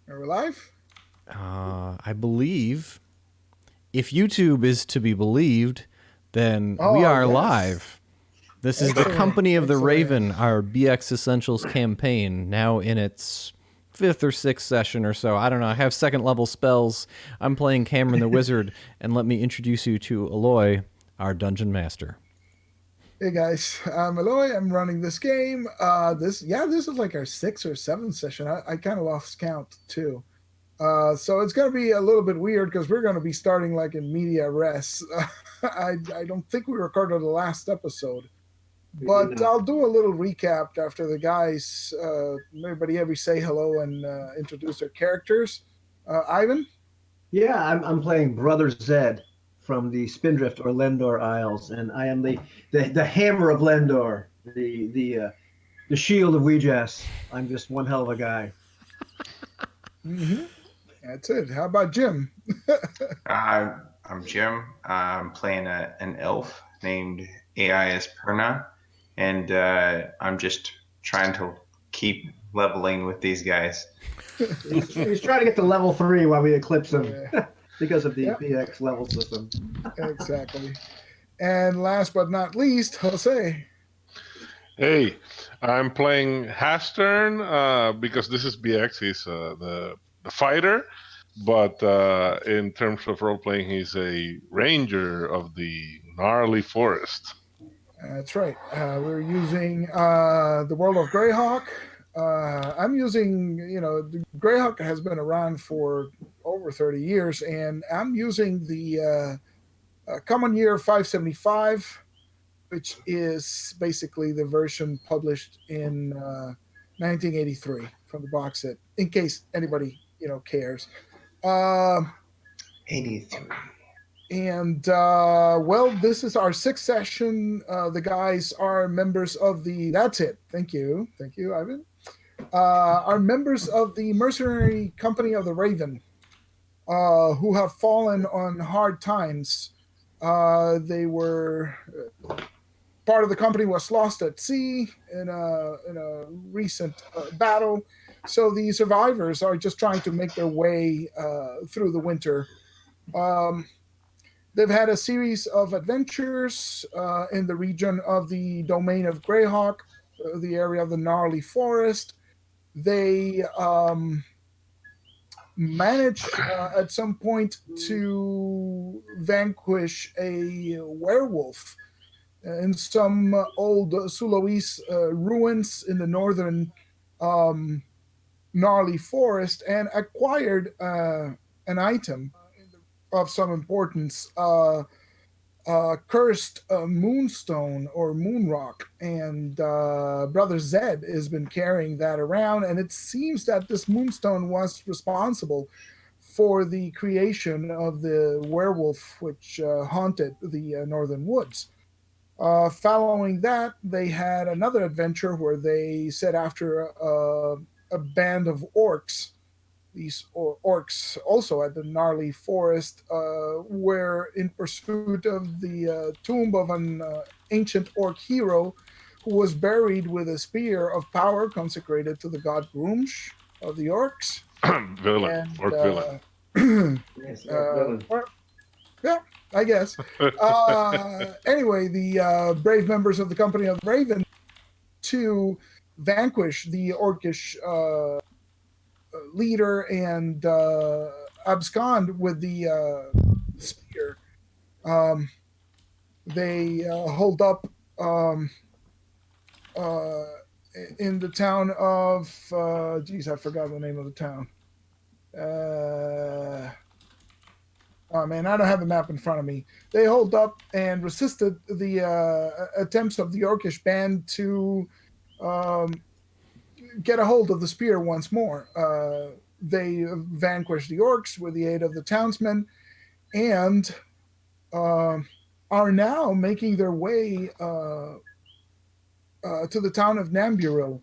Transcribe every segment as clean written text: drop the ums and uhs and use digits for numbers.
Are we live? I believe if YouTube is to be believed, then we Oh, are yes. live. This is the Excellent. Company of the Excellent. Raven, our BX Essentials campaign, now in its fifth or sixth session or so. I don't know. I have second level spells. I'm playing Cameron the Wizard, and let me introduce you to Aloy, our Dungeon Master. Hey guys, I'm Eloy. I'm running this game. This is like our sixth or seventh session. I kind of lost count too. So it's gonna be a little bit weird because we're gonna be starting like in media res. I don't think we recorded the last episode, We did but not. I'll do a little recap after the guys. Everybody say hello and introduce their characters. Ivan. Yeah, I'm playing Brother Zed from the Spindrift or Lendor Isles, and I am the hammer of Lendor, the shield of Weejas. I'm just one hell of a guy. Mm-hmm. That's it. How about Jim? I'm Jim. I'm playing an elf named AIS Perna, and I'm just trying to keep leveling with these guys. He's trying to get to level 3 while we eclipse him because of the Yep. BX level system. Exactly. And last but not least, Jose. Hey, I'm playing Hastern because this is BX. He's the fighter, but in terms of role playing, he's a ranger of the gnarly forest. That's right. We're using the world of Greyhawk. I'm using, the Greyhawk has been around for over 30 years, and I'm using the Common Year 575, which is basically the version published in 1983 from the box set, in case anybody, cares. 83. And this is our sixth session. The guys are members of the. That's it. Thank you, Ivan. Are members of the mercenary company of the Raven, who have fallen on hard times. They were part of the company was lost at sea in a recent battle. So the survivors are just trying to make their way through the winter. They've had a series of adventures in the region of the domain of Greyhawk, the area of the gnarly forest. They managed at some point to vanquish a werewolf in some old Sulawesi ruins in the northern gnarly forest and acquired an item of some importance, cursed moonstone or moon rock, and Brother Zed has been carrying that around, and it seems that this moonstone was responsible for the creation of the werewolf which haunted the northern woods. Following that, they had another adventure where they set after a band of orcs. These orcs also at the gnarly forest were in pursuit of the tomb of an ancient orc hero who was buried with a spear of power consecrated to the god Grumsh of the orcs. Villain, And or villain. Yes, yeah, I guess. Anyway, the brave members of the Company of the Raven to vanquish the orcish leader and abscond with the spear. They hold up uh, in the town of, I forgot the name of the town. Oh man, I don't have the map in front of me. They hold up and resisted the attempts of the Orcish band to get a hold of the spear once more. They vanquished the orcs with the aid of the townsmen and are now making their way to the town of Namburil.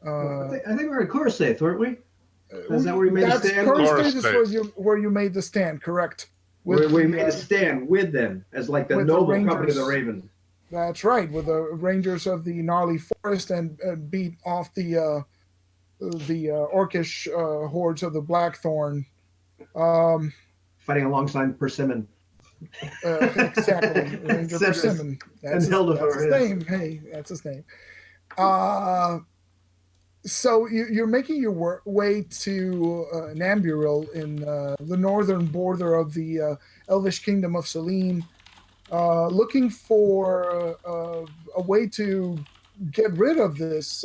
I think we were at Corsaith, weren't we? Is that where you made a That's stand? Corsaith is Corsaith. where you made the stand, correct? Where we the, made a stand with them as like the with the noble company of Rangers. the Raven. That's right, with the Rangers of the gnarly forest and beat off the orcish hordes of the Blackthorn. Um, Fighting alongside Persimmon. exactly, Ranger Cedrus Persimmon. and That's his Hildefar, yes. name. Hey, that's his name. So you're making your way to Namburil in the northern border of the Elvish Kingdom of Selene, looking for a way to get rid of this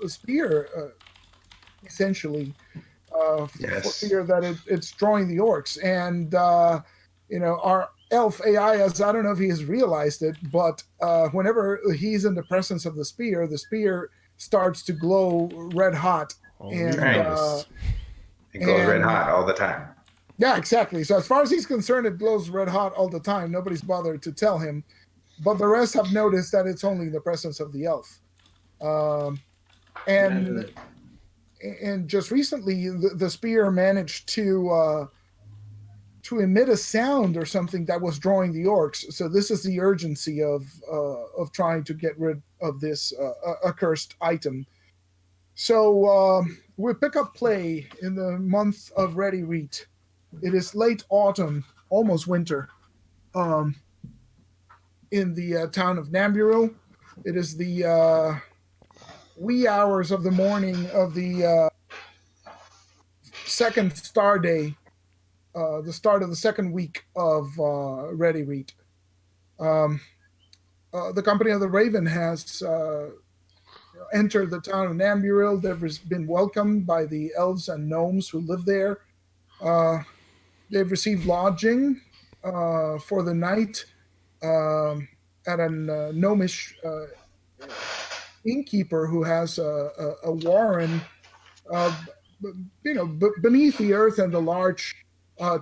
spear, essentially, for Yes. fear that it's drawing the orcs. And our elf AI, as I don't know if he has realized it, but whenever he's in the presence of the spear starts to glow red hot. Oh, we've And Right. It goes red and hot all the time. yeah, exactly. So as far as he's concerned, it glows red hot all the time. Nobody's bothered to tell him, but the rest have noticed that it's only in the presence of the elf. Um, and and just recently, the spear managed to emit a sound or something that was drawing the orcs. So this is the urgency of trying to get rid of this accursed item. So we pick up play in the month of Ready Reet. It is late autumn, almost winter, um, in the town of Namburil. It is the wee hours of the morning of the second star day, the start of the second week of Ready Reet. Um, the company of the Raven has entered the town of Namburil. They've been welcomed by the elves and gnomes who live there. Uh, they've received lodging for the night at an gnomish innkeeper who has a warren, uh, beneath the earth and the large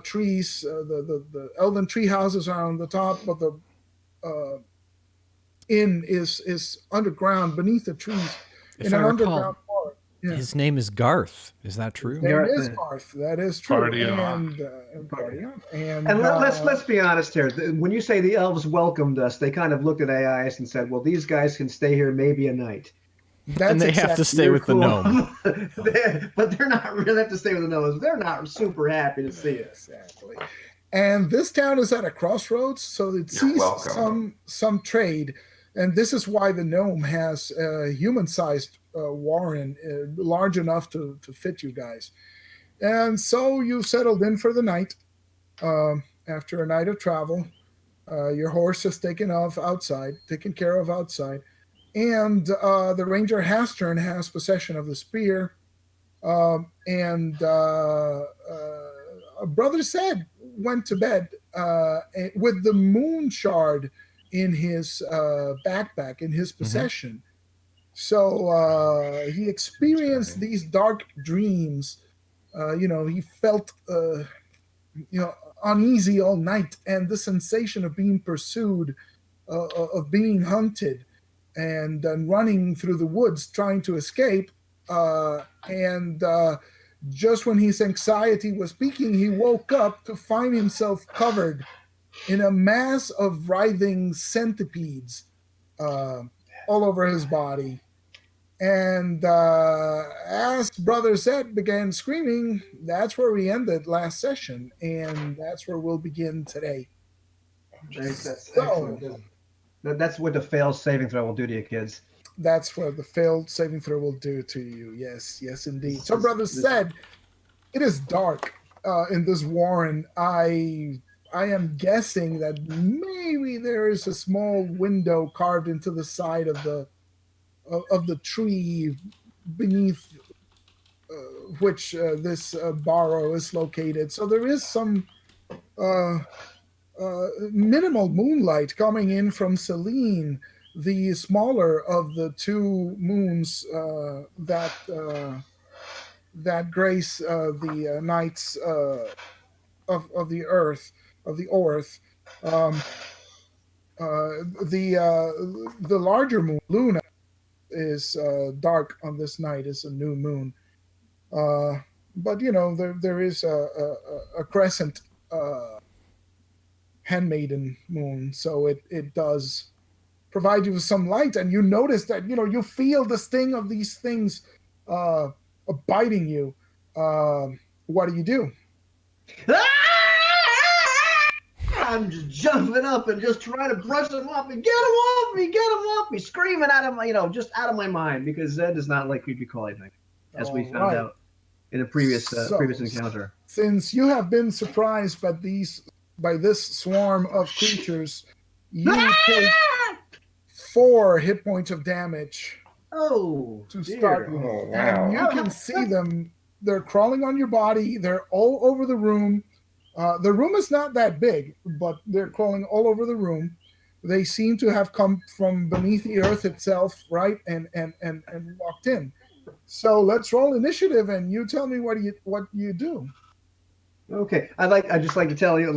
trees. The elven tree houses are on the top, but the inn is underground beneath the trees If in I an underground recall, part. Yeah. his name is Garth. Is that His true? name Gareth, is Garth. That is true. Party on. And party on. And And let's be honest here. When you say the elves welcomed us, they kind of looked at AIS and said, "Well, these guys can stay here maybe a night." that's And they have to exactly stay You're with the gnome. but they're not really have to stay with the gnomes. They're not super happy to see us. exactly. And this town is at a crossroads, so it You're sees welcome. some trade, and this is why the gnome has a human-sized warren, large enough to fit you guys. And so you settled in for the night. After a night of travel, your horse is taken care of outside, and the ranger Hastern has possession of the spear. And Brother Said went to bed with the moon shard in his backpack, in his possession. So he experienced these dark dreams. He felt uneasy all night, and the sensation of being pursued, of being hunted, and running through the woods trying to escape. And just when his anxiety was peaking, he woke up to find himself covered in a mass of writhing centipedes all over his body. And as Brother Zed began screaming, that's where we ended last session, and that's where we'll begin today. That's So excellent. That's what the fail saving throw will do to you, kids. that's what the failed saving throw will do to you. Yes, indeed. So, This- Brother this- Zed, it is dark in this warren. I am guessing that maybe there is a small window carved into the side of the tree beneath which this barrow is located. So there is some uh, minimal moonlight coming in from Selene, the smaller of the two moons that grace the nights of the earth, of the Orth. Um, the larger moon, Luna, is dark on this night. Is a new moon. Uh, but there is a crescent handmaiden moon, so it does provide you with some light, and you notice that you feel the sting of these things biting you. What do you do? I'm just jumping up and just trying to brush them off and get them off me, screaming out of my, just out of my mind, because Zed does not like creepy crawl, I think, as we found out in a previous encounter. Since you have been surprised by this swarm of creatures, you take 4 hit points of damage. Oh, to start with. Oh, wow. And you can see them. They're crawling on your body. They're all over the room. The room is not that big, but they're crawling all over the room. They seem to have come from beneath the earth itself, right? And walked in. So let's roll initiative, and you tell me what you do. Okay, I just like to tell you,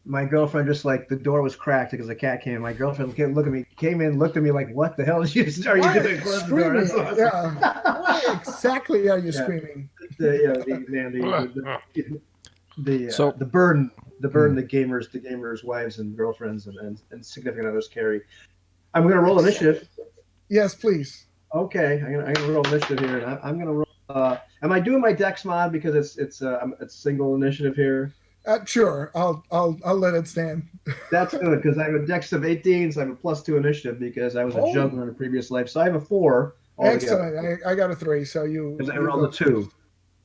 my girlfriend, just like the door was cracked because a cat came in. My girlfriend came in, looked at me like, "What the hell are you doing?" Screaming. Yeah. Why exactly are you screaming? The burden the gamers' wives and girlfriends and significant others carry. I'm going to roll initiative. Yes, please. Okay, I'm gonna roll initiative here, and I'm gonna roll. Am I doing my Dex mod because it's single initiative here? Sure, I'll let it stand. That's good, because I have a Dex of 18, so I have a +2 initiative because I was a juggler in a previous life. So I have a 4. Excellent. I got a 3, so you. Because I rolled a 2.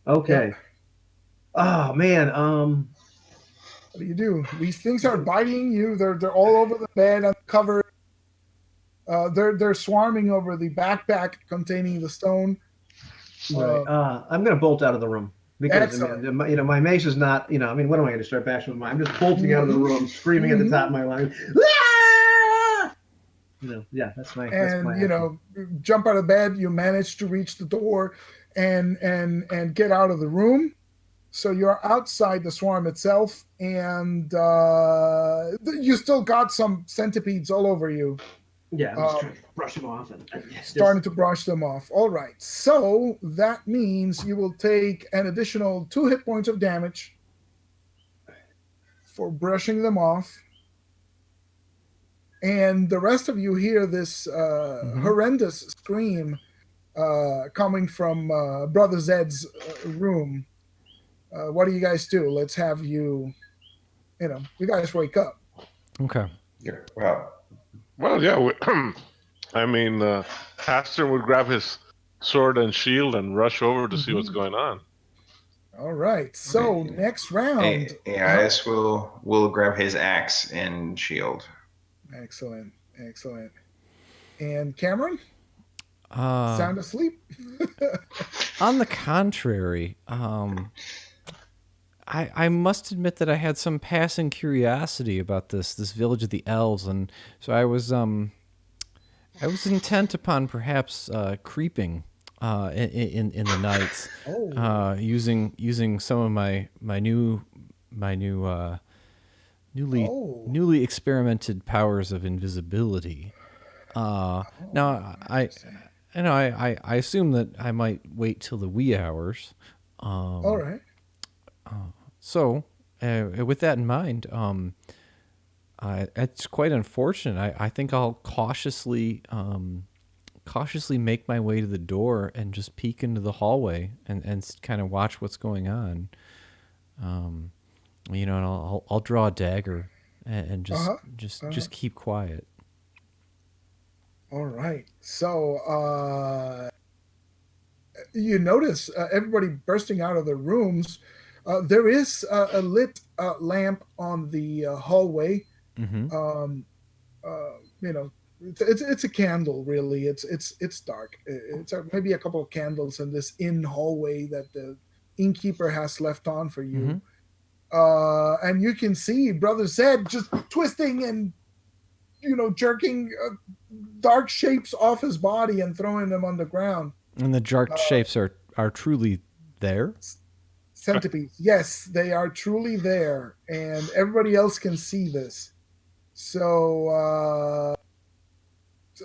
Okay. Yeah. Oh man. What do you do? These things are biting you. They're all over the bed, uncovered. They're swarming over the backpack containing the stone. Right. I'm going to bolt out of the room because my mace is not. What am I going to start bashing with I'm just bolting out of the room, screaming at the top of my lungs. Yeah, that's my. Jump out of bed. You manage to reach the door, and get out of the room. So you're outside the swarm itself, and you still got some centipedes all over you. Yeah, I'm just trying to brush them off. Starting to brush them off. All right. So that means you will take an additional 2 hit points of damage for brushing them off. And the rest of you hear this horrendous scream coming from Brother Zed's room. What do you guys do? Let's have you guys wake up. Okay. Yeah, Well, yeah. Haster would grab his sword and shield and rush over to see what's going on. All right. So next round, AIS will grab his axe and shield. Excellent. And Cameron, sound asleep? On the contrary, I must admit that I had some passing curiosity about this village of the elves, and so I was intent upon perhaps creeping in the nights, using some of my newly experimented powers of invisibility. Now I assume that I might wait till the wee hours. All right. So, with that in mind, it's quite unfortunate. I think I'll cautiously make my way to the door and just peek into the hallway and kind of watch what's going on. And I'll draw a dagger and just keep quiet. All right. So, you notice everybody bursting out of their rooms. There is a lit lamp on the hallway. Mm-hmm. It's a candle, really. It's dark. It's maybe a couple of candles in this hallway that the innkeeper has left on for you. Mm-hmm. And you can see Brother Zed just twisting and jerking dark shapes off his body and throwing them on the ground. And the dark shapes are truly there? Centipedes. Yes, they are truly there, and everybody else can see this. So,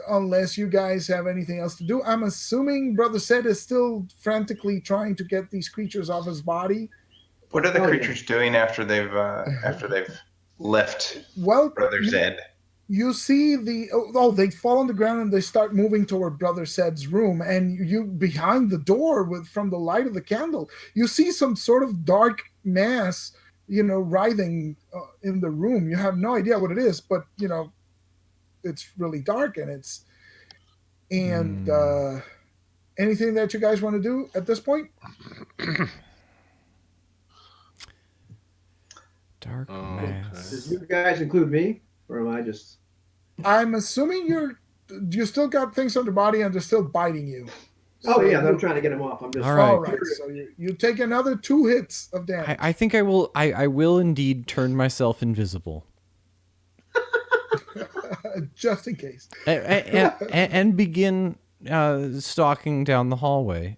unless you guys have anything else to do, I'm assuming Brother Zed is still frantically trying to get these creatures off his body. What are the creatures doing after they've left Brother Zed? you see they fall on the ground and they start moving toward Brother Said's room, and you behind the door from the light of the candle, you see some sort of dark mass, writhing in the room. You have no idea what it is, but it's really dark, and anything that you guys want to do at this point? Dark mass. Does you guys include me, or am I just? I'm assuming you still got things on the body and they're still biting you. Oh yeah, I'm trying to get him off. I'm just all right. All right, so you take another 2 hits of damage. I think I will. I will indeed turn myself invisible, just in case, and begin stalking down the hallway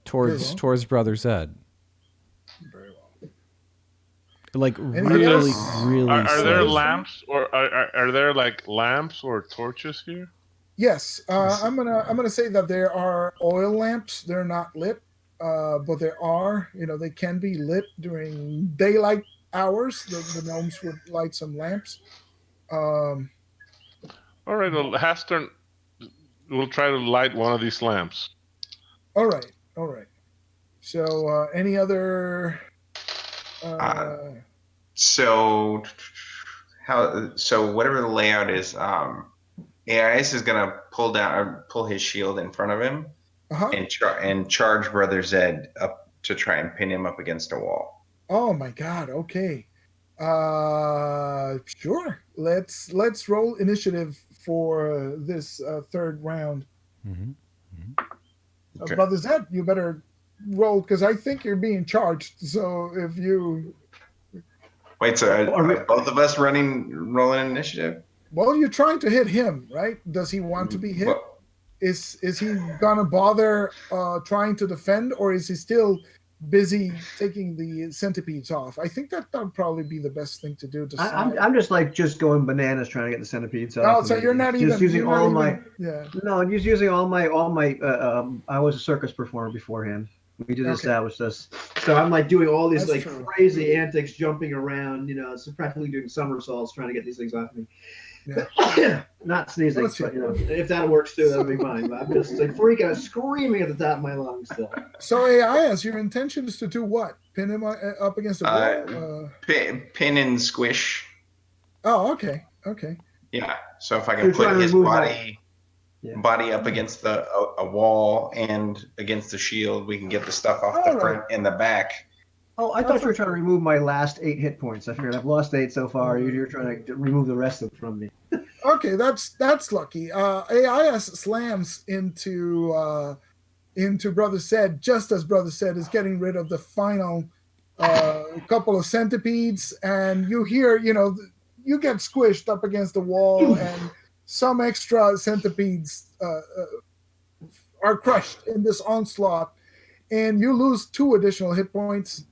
towards Brother Zed. Very well. Like Anything really, else? really. Are there slow. lamps, or are there like lamps or torches here? Yes, I'm gonna say that there are oil lamps. They're not lit, but there are. They can be lit during daylight hours. The gnomes would light some lamps. All right, well, Hastern will try to light one of these lamps. All right. So, any other? So whatever the layout is, AIS is gonna pull his shield in front of him and charge Brother Zed up to try and pin him up against a wall. Oh my God! Okay. Sure. Let's roll initiative for this third round. Mm-hmm. Okay. Brother Zed, you better roll because I think you're being charged. So if you Wait, so are both of us rolling initiative? Well, you're trying to hit him, right? Does he want to be hit? Well, Is he gonna bother trying to defend, or is he still busy taking the centipedes off? I think that would probably be the best thing to do. I'm just going bananas trying to get the centipedes off. Oh, so you're not just even using all my yeah. No, I'm just using all my I was a circus performer beforehand. We did establish this, so I'm like doing all these That's true. crazy antics, jumping around. So practically doing somersaults, trying to get these things off me. Yeah. Not sneezing, Let's see. but if that works too, that'll be fine. But I'm just freaking out, screaming at the top of my lungs still. So AIS, your intention is to do what? Pin him up against the wall? Pin and squish. Oh, okay. Yeah. So if I can put his body up against a wall and against the shield, we can get the stuff off the front and the back. Oh, I thought you were trying to remove my last 8 hit points. I figured I've lost 8 so far. You're trying to remove the rest of them from me. Okay, that's lucky. AIS slams into Brother Said just as Brother Said is getting rid of the final couple of centipedes, and you hear, you get squished up against the wall, and some extra centipedes are crushed in this onslaught, and you lose 2 additional hit points.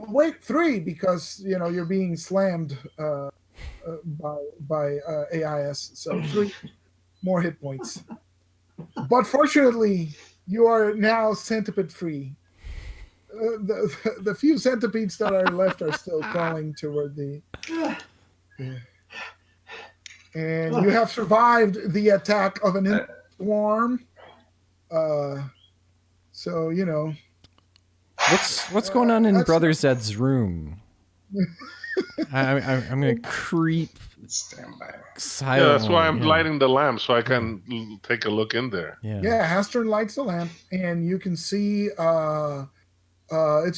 Wait, 3 because you're being slammed by AIS, so 3 more hit points. But fortunately, you are now centipede free. The few centipedes that are left are still crawling toward the. And you have survived the attack of an worm. So What's going on in Brother Zed's room? I'm gonna creep. Stand by. Silently. Yeah, that's why I'm lighting the lamp so I can take a look in there. Yeah, Hastern lights the lamp, and you can see it's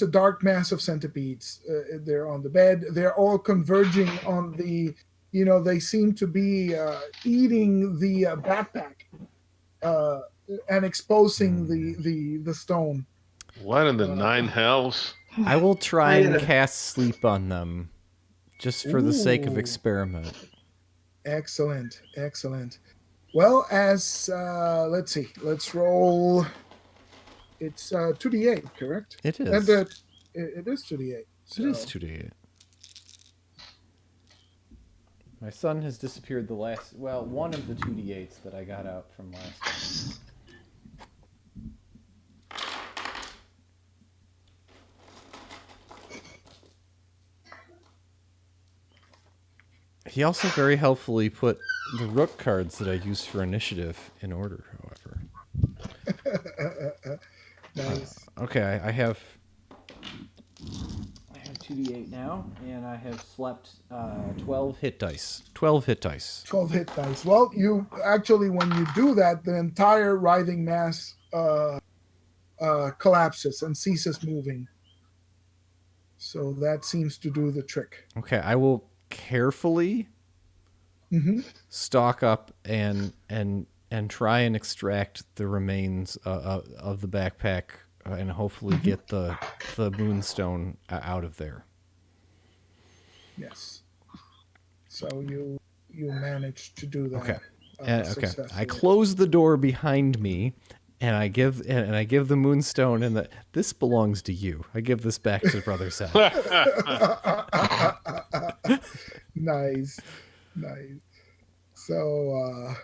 a dark mass of centipedes. They're on the bed. They're all converging on the. They seem to be eating the backpack and exposing the stone. What in the 9 hells? I will try and cast sleep on them, just for the sake of experiment. Excellent. Well, as let's see, let's roll. It's 2d8, correct? It is. And it is 2d8. So. It is 2d8. My son has disappeared one of the 2d8s that I got out from last time. He also very helpfully put the rook cards that I use for initiative in order, however. Nice. Okay, I have 2d8 now, and I have slept 12 hit dice. 12 hit dice. 12 hit dice. Well, you actually, when you do that, the entire writhing mass collapses and ceases moving. So that seems to do the trick. Okay, I will carefully stalk up and try and extract the remains of the backpack and hopefully get the moonstone out of there. Yes. So you managed to do that. Okay. Okay. Successfully. I close the door behind me, and I give the moonstone, and this belongs to you. I give this back to Brother Zed. Nice. So,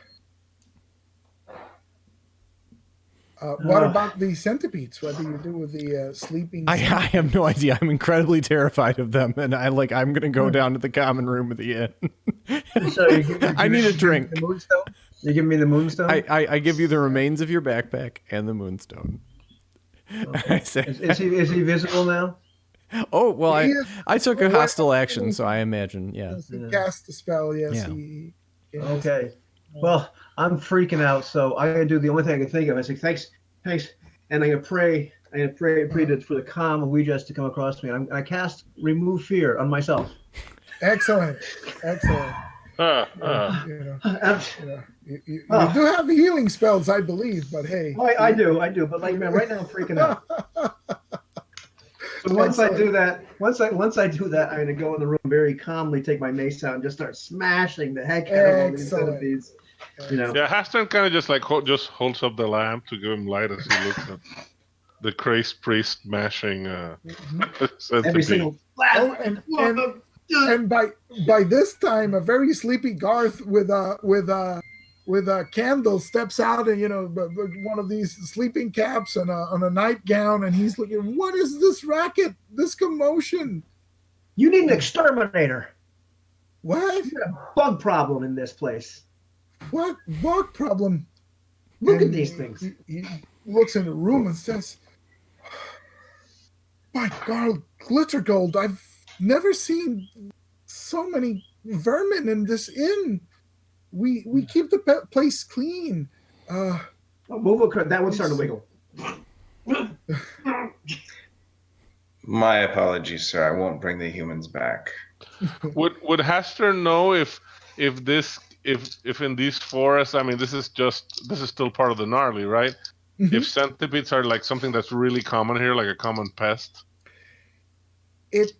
what about the centipedes? What do you do with the sleeping? I have no idea. I'm incredibly terrified of them, and I'm gonna go down to the common room of the inn. So I need a drink. The moonstone? You give me the moonstone? I give you the remains of your backpack and the moonstone. Okay. I say, Is he visible now? oh well, I took a Well, hostile action, so I imagine, yeah. Yes, he cast the spell. Yes, Yeah. he. Okay. Well, I'm freaking out, so I'm gonna do the only thing I can think of. I say thanks, and I'm gonna pray. Pray for the calm of Ouija to come across me. I cast remove fear on myself. Excellent. Uh, You do have healing spells, I believe, but hey. I do, but like man, right now I'm freaking out. So once I do that, I'm gonna go in the room very calmly, take my mace out, and just start smashing the heck out of all these centipedes. You know. yeah, Haston kind of just like just holds up the lamp to give him light as he looks at the crazed priest mashing Every single. And by this time, a very sleepy Garth with a candle steps out, and one of these sleeping caps and on a nightgown, and he's looking. What is this racket? This commotion? You need an exterminator. What? You got a bug problem in this place. What bug problem? Look at these things. He looks in the room and says, "My God, glitter gold! I've never seen so many vermin in this inn. We keep the place clean." That one started to wiggle. My apologies, sir. I won't bring the humans back. Would Hastur know if in these forests? I mean, this is still part of the gnarly, right? Mm-hmm. If centipedes are like something that's really common here, like a common pest. It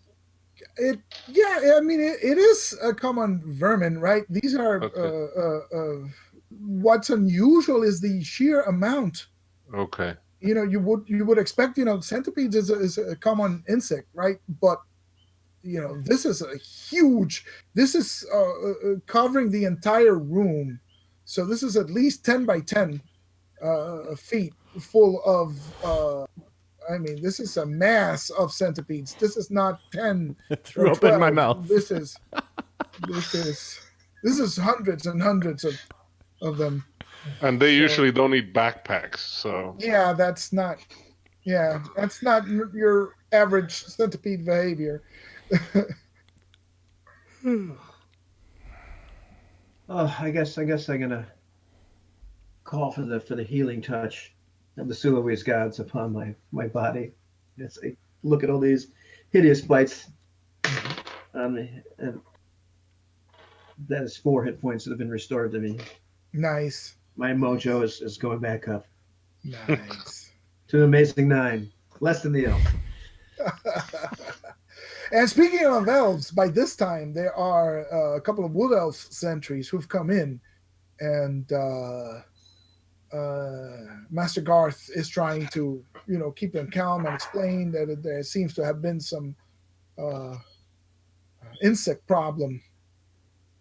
is a common vermin, right? These are what's unusual is the sheer amount. Okay. You would expect centipedes is a common insect, right? But this is a huge. This is covering the entire room, so this is at least 10 by 10 feet full of. This is a mass of centipedes. This is not 10. Threw up in my mouth. This is hundreds and hundreds of them. And they usually don't eat backpacks, so. Yeah, that's not your average centipede behavior. Oh, I guess I'm gonna call for the healing touch of the Suloese gods upon my body. As I look at all these hideous bites on me, and that is 4 hit points that have been restored to me. Nice. My mojo is going back up. Nice. To an amazing 9, less than the elf. And speaking of elves, by this time there are a couple of wood elf sentries who've come in, and Master Garth is trying to, keep them calm and explain that there seems to have been some insect problem.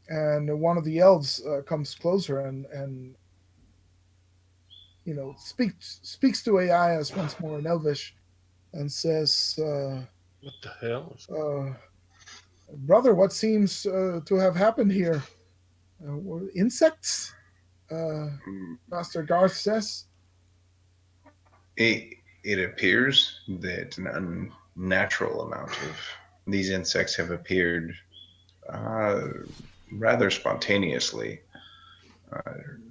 And one of the elves comes closer and speaks to Aias once more in Elvish and says, What the hell? Brother, what seems to have happened here? Insects? Master Garth says. It appears that an unnatural amount of these insects have appeared uh, rather spontaneously.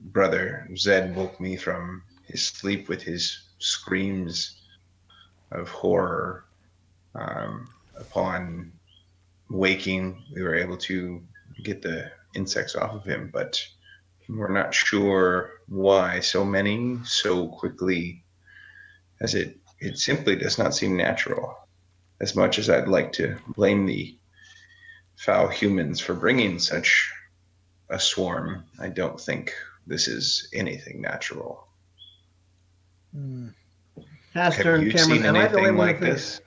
Brother Zed woke me from his sleep with his screams of horror. Upon waking, we were able to get the insects off of him, but we're not sure why so many so quickly, as it simply does not seem natural. As much as I'd like to blame the foul humans for bringing such a swarm, I don't think this is anything natural. Hastern, Have you Cameron, seen am I the only anything one like that thinks? this?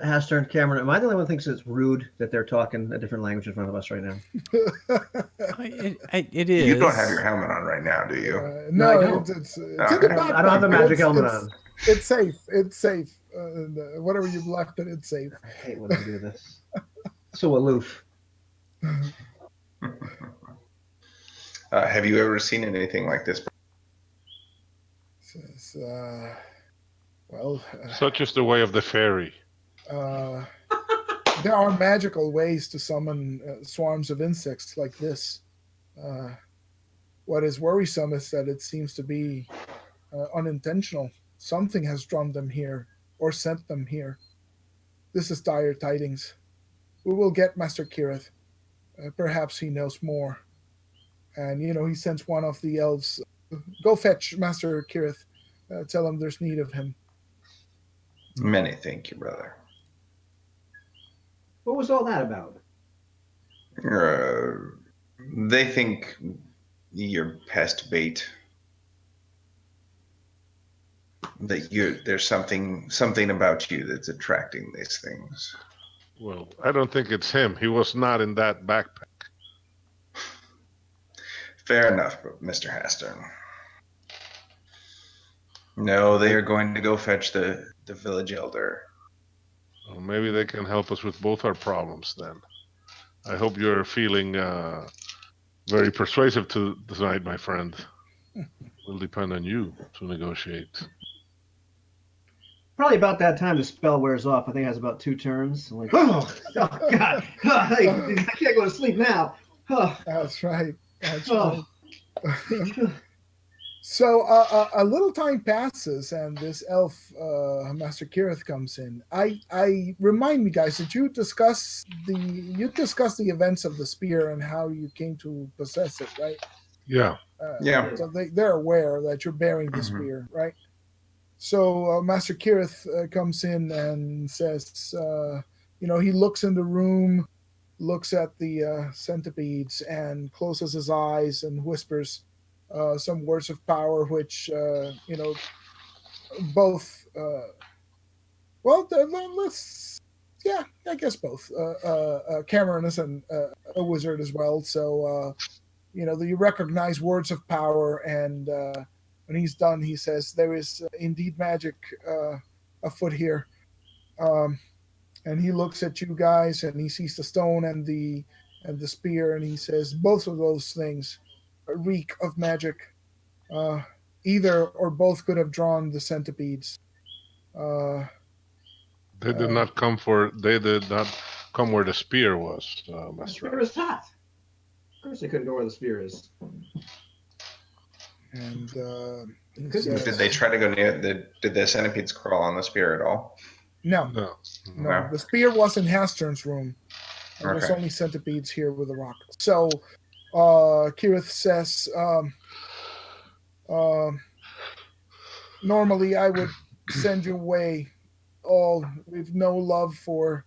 Hastern, Cameron, am I the only one who thinks it's rude that they're talking a different language in front of us right now? It You don't have is. your helmet on right now, do you? No, I No, don't. it's in the Okay. backpack. I don't have the but magic helmet on. It's safe. It's safe. Whatever you've left it, it's safe. I hate when they do this. So aloof. Have you ever seen anything like this? Says, well, Such is the way of the fairy. there are magical ways to summon swarms of insects like this. What is worrisome is that it seems to be unintentional. Something has drawn them here or sent them here. This is dire tidings. We will get Master Kirith. Perhaps he knows more. And, he sends one of the elves. Go fetch Master Kirith. Tell him there's need of him. Many thank you, brother. What was all that about? They think you're pest bait. That there's something about you that's attracting these things. Well, I don't think it's him. He was not in that backpack. Fair enough, Mr. Hastern. No, they are going to go fetch the village elder. Well, maybe they can help us with both our problems then. I hope you're feeling very persuasive tonight, my friend. Will depend on you to negotiate. Probably about that time the spell wears off. I think it has about 2 turns. I'm like, oh God, I can't go to sleep now. That's right. That's Oh. right. So a little time passes, and this elf, Master Kirith, comes in. I remind me, guys, that you discuss the events of the spear and how you came to possess it, right? Yeah. Yeah. So they're aware that you're bearing the spear, right? So Master Kirith comes in and says, he looks in the room, looks at the centipedes, and closes his eyes and whispers some words of power, which both. I guess both. Cameron is a wizard as well, so you recognize words of power, and when he's done, he says, "There is indeed magic afoot here." And he looks at you guys, and he sees the stone and the spear, and he says, "Both of those things reek of magic. Either or both could have drawn the centipedes." They did not come where the spear was, The Master. spear is hot. Of course they couldn't go where the spear is. And Did they try to go near did the centipedes crawl on the spear at all? No. No. The spear was in Hastern's room. There's Okay. only centipedes here with a rock. So Kirith says, normally I would send you away all with no love for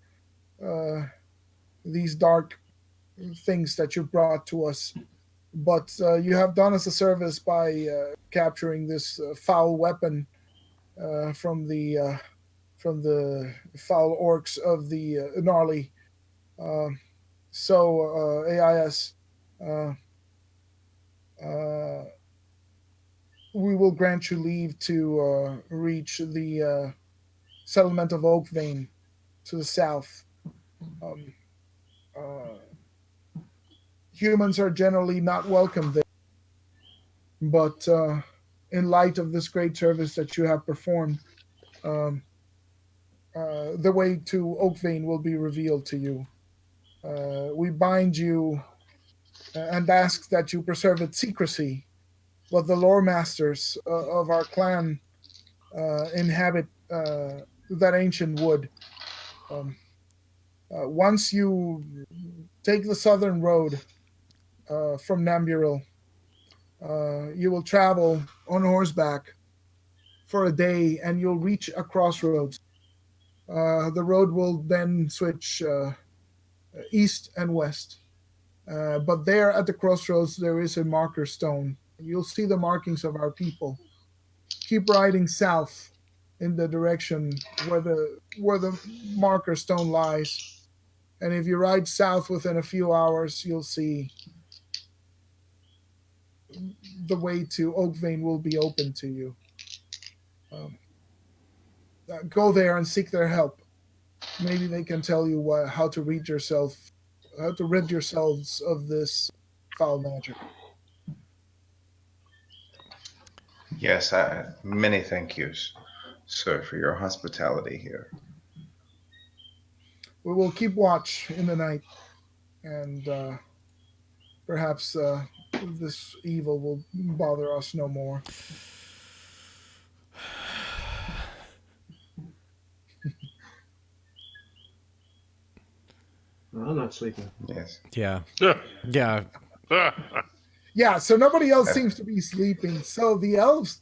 these dark things that you brought to us. But you have done us a service by capturing this foul weapon from the foul orcs of the gnarly. So AIS, we will grant you leave to reach the settlement of Oakvein to the south. Um, uh, Humans are generally not welcome there, but in light of this great service that you have performed, um, the way to Oakvein will be revealed to you. We bind you and ask that you preserve its secrecy, but the lore masters of our clan inhabit that ancient wood. Um, Once you take the southern road from Namburil, you will travel on horseback for a day and you'll reach a crossroads. The road will then switch east and west. But there at the crossroads, there is a marker stone. You'll see the markings of our people. Keep riding south in the direction where the marker stone lies. And if you ride south within a few hours, you'll see the way to Oakvein will be open to you. Um, Go there and seek their help. Maybe they can tell you how to how to rid yourselves of this foul magic. Yes, many thank yous, sir, for your hospitality here. We will keep watch in the night, and perhaps this evil will bother us no more. Well, I'm not sleeping. Yes. Yeah. Yeah. Yeah. Yeah, so nobody else Uh, seems to be sleeping. So the elves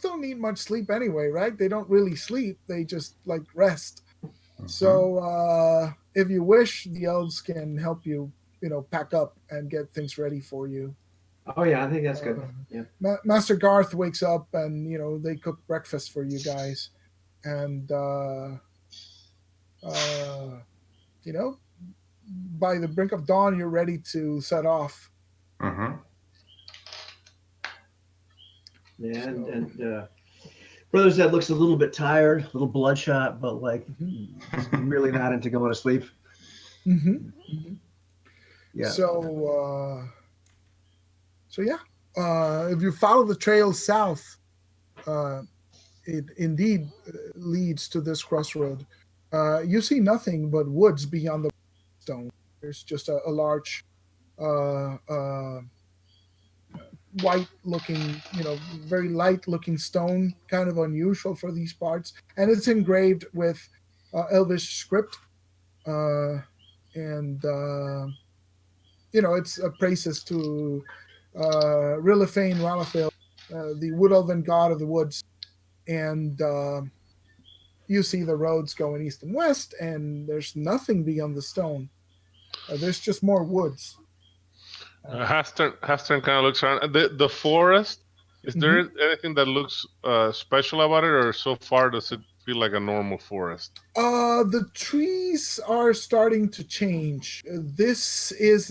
don't need much sleep anyway, right? They don't really sleep. They just like rest. mhm. So if you wish, the elves can help you, pack up and get things ready for you. Oh yeah, I think that's good. Uh, Yeah. Master Garth wakes up and they cook breakfast for you guys, and uh, you know by the brink of dawn you're ready to set off. Mhm. Yeah, and So and Brother Zed looks a little bit tired, a little bloodshot, but like mhm, really not into going to sleep. mhm, mhm. Yeah. So yeah, if you follow the trail south, uh, it indeed leads to this crossroad. You see nothing but woods beyond the stone. There's just a large uh, uh, white looking, very light looking stone, kind of unusual for these parts. And it's engraved with Elvish script. Uh, and, it's praises to Rilifane Ralathil, the wood elven god of the woods. And you see the roads going east and west, and there's nothing beyond the stone. There's just more woods. Hastern kind of looks around. The forest. Is there Mhm. anything that looks special about it, or so far does it feel like a normal forest? The trees are starting to change. This is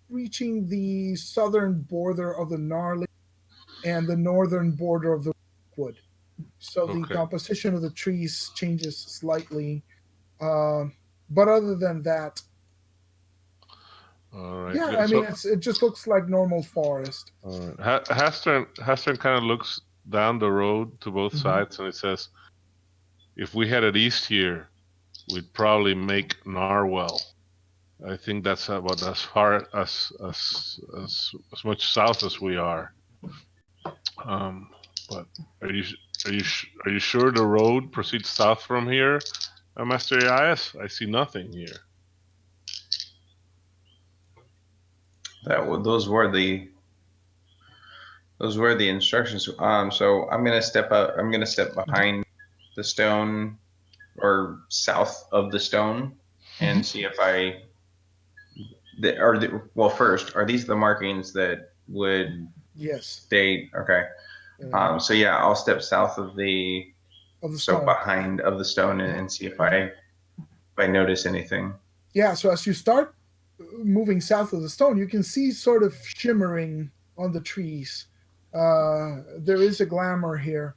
reaching the southern border of the gnarly and the northern border of the wood. So the Okay. composition of the trees changes slightly. Um, but other than that, All right. yeah, Good. I mean, So, it just looks like normal forest. all right. Hastern kind of looks down the road to both Mhm. sides, and it says, "If we headed east here, we'd probably make Narwell. I think that's about as far as much south as we are. Um, but are you sure the road proceeds south from here, Master Elias? I see nothing here." Those were the instructions. So I'm gonna step out. I'm gonna step Mhm. behind the stone or south of the stone and Mhm. see if I well, first, are these the markings that would Yes, state? Okay. uh, So yeah, I'll step south of the of the so stone. behind of the stone Mhm. and see if Mhm. I notice anything. Yeah, so as you start moving south of the stone, you can see sort of shimmering on the trees. There is a glamour here.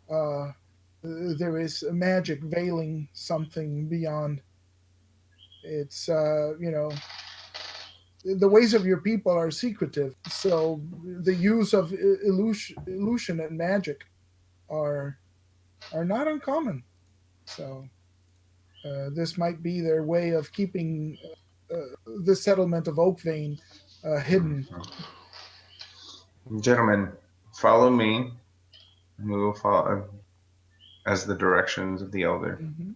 There is a magic veiling something beyond. It's the ways of your people are secretive, so the use of illusion and magic are not uncommon. So this might be their way of keeping the settlement of Oakvein hidden. Gentlemen, follow me. We will follow as the directions of the elder, Mm-hmm.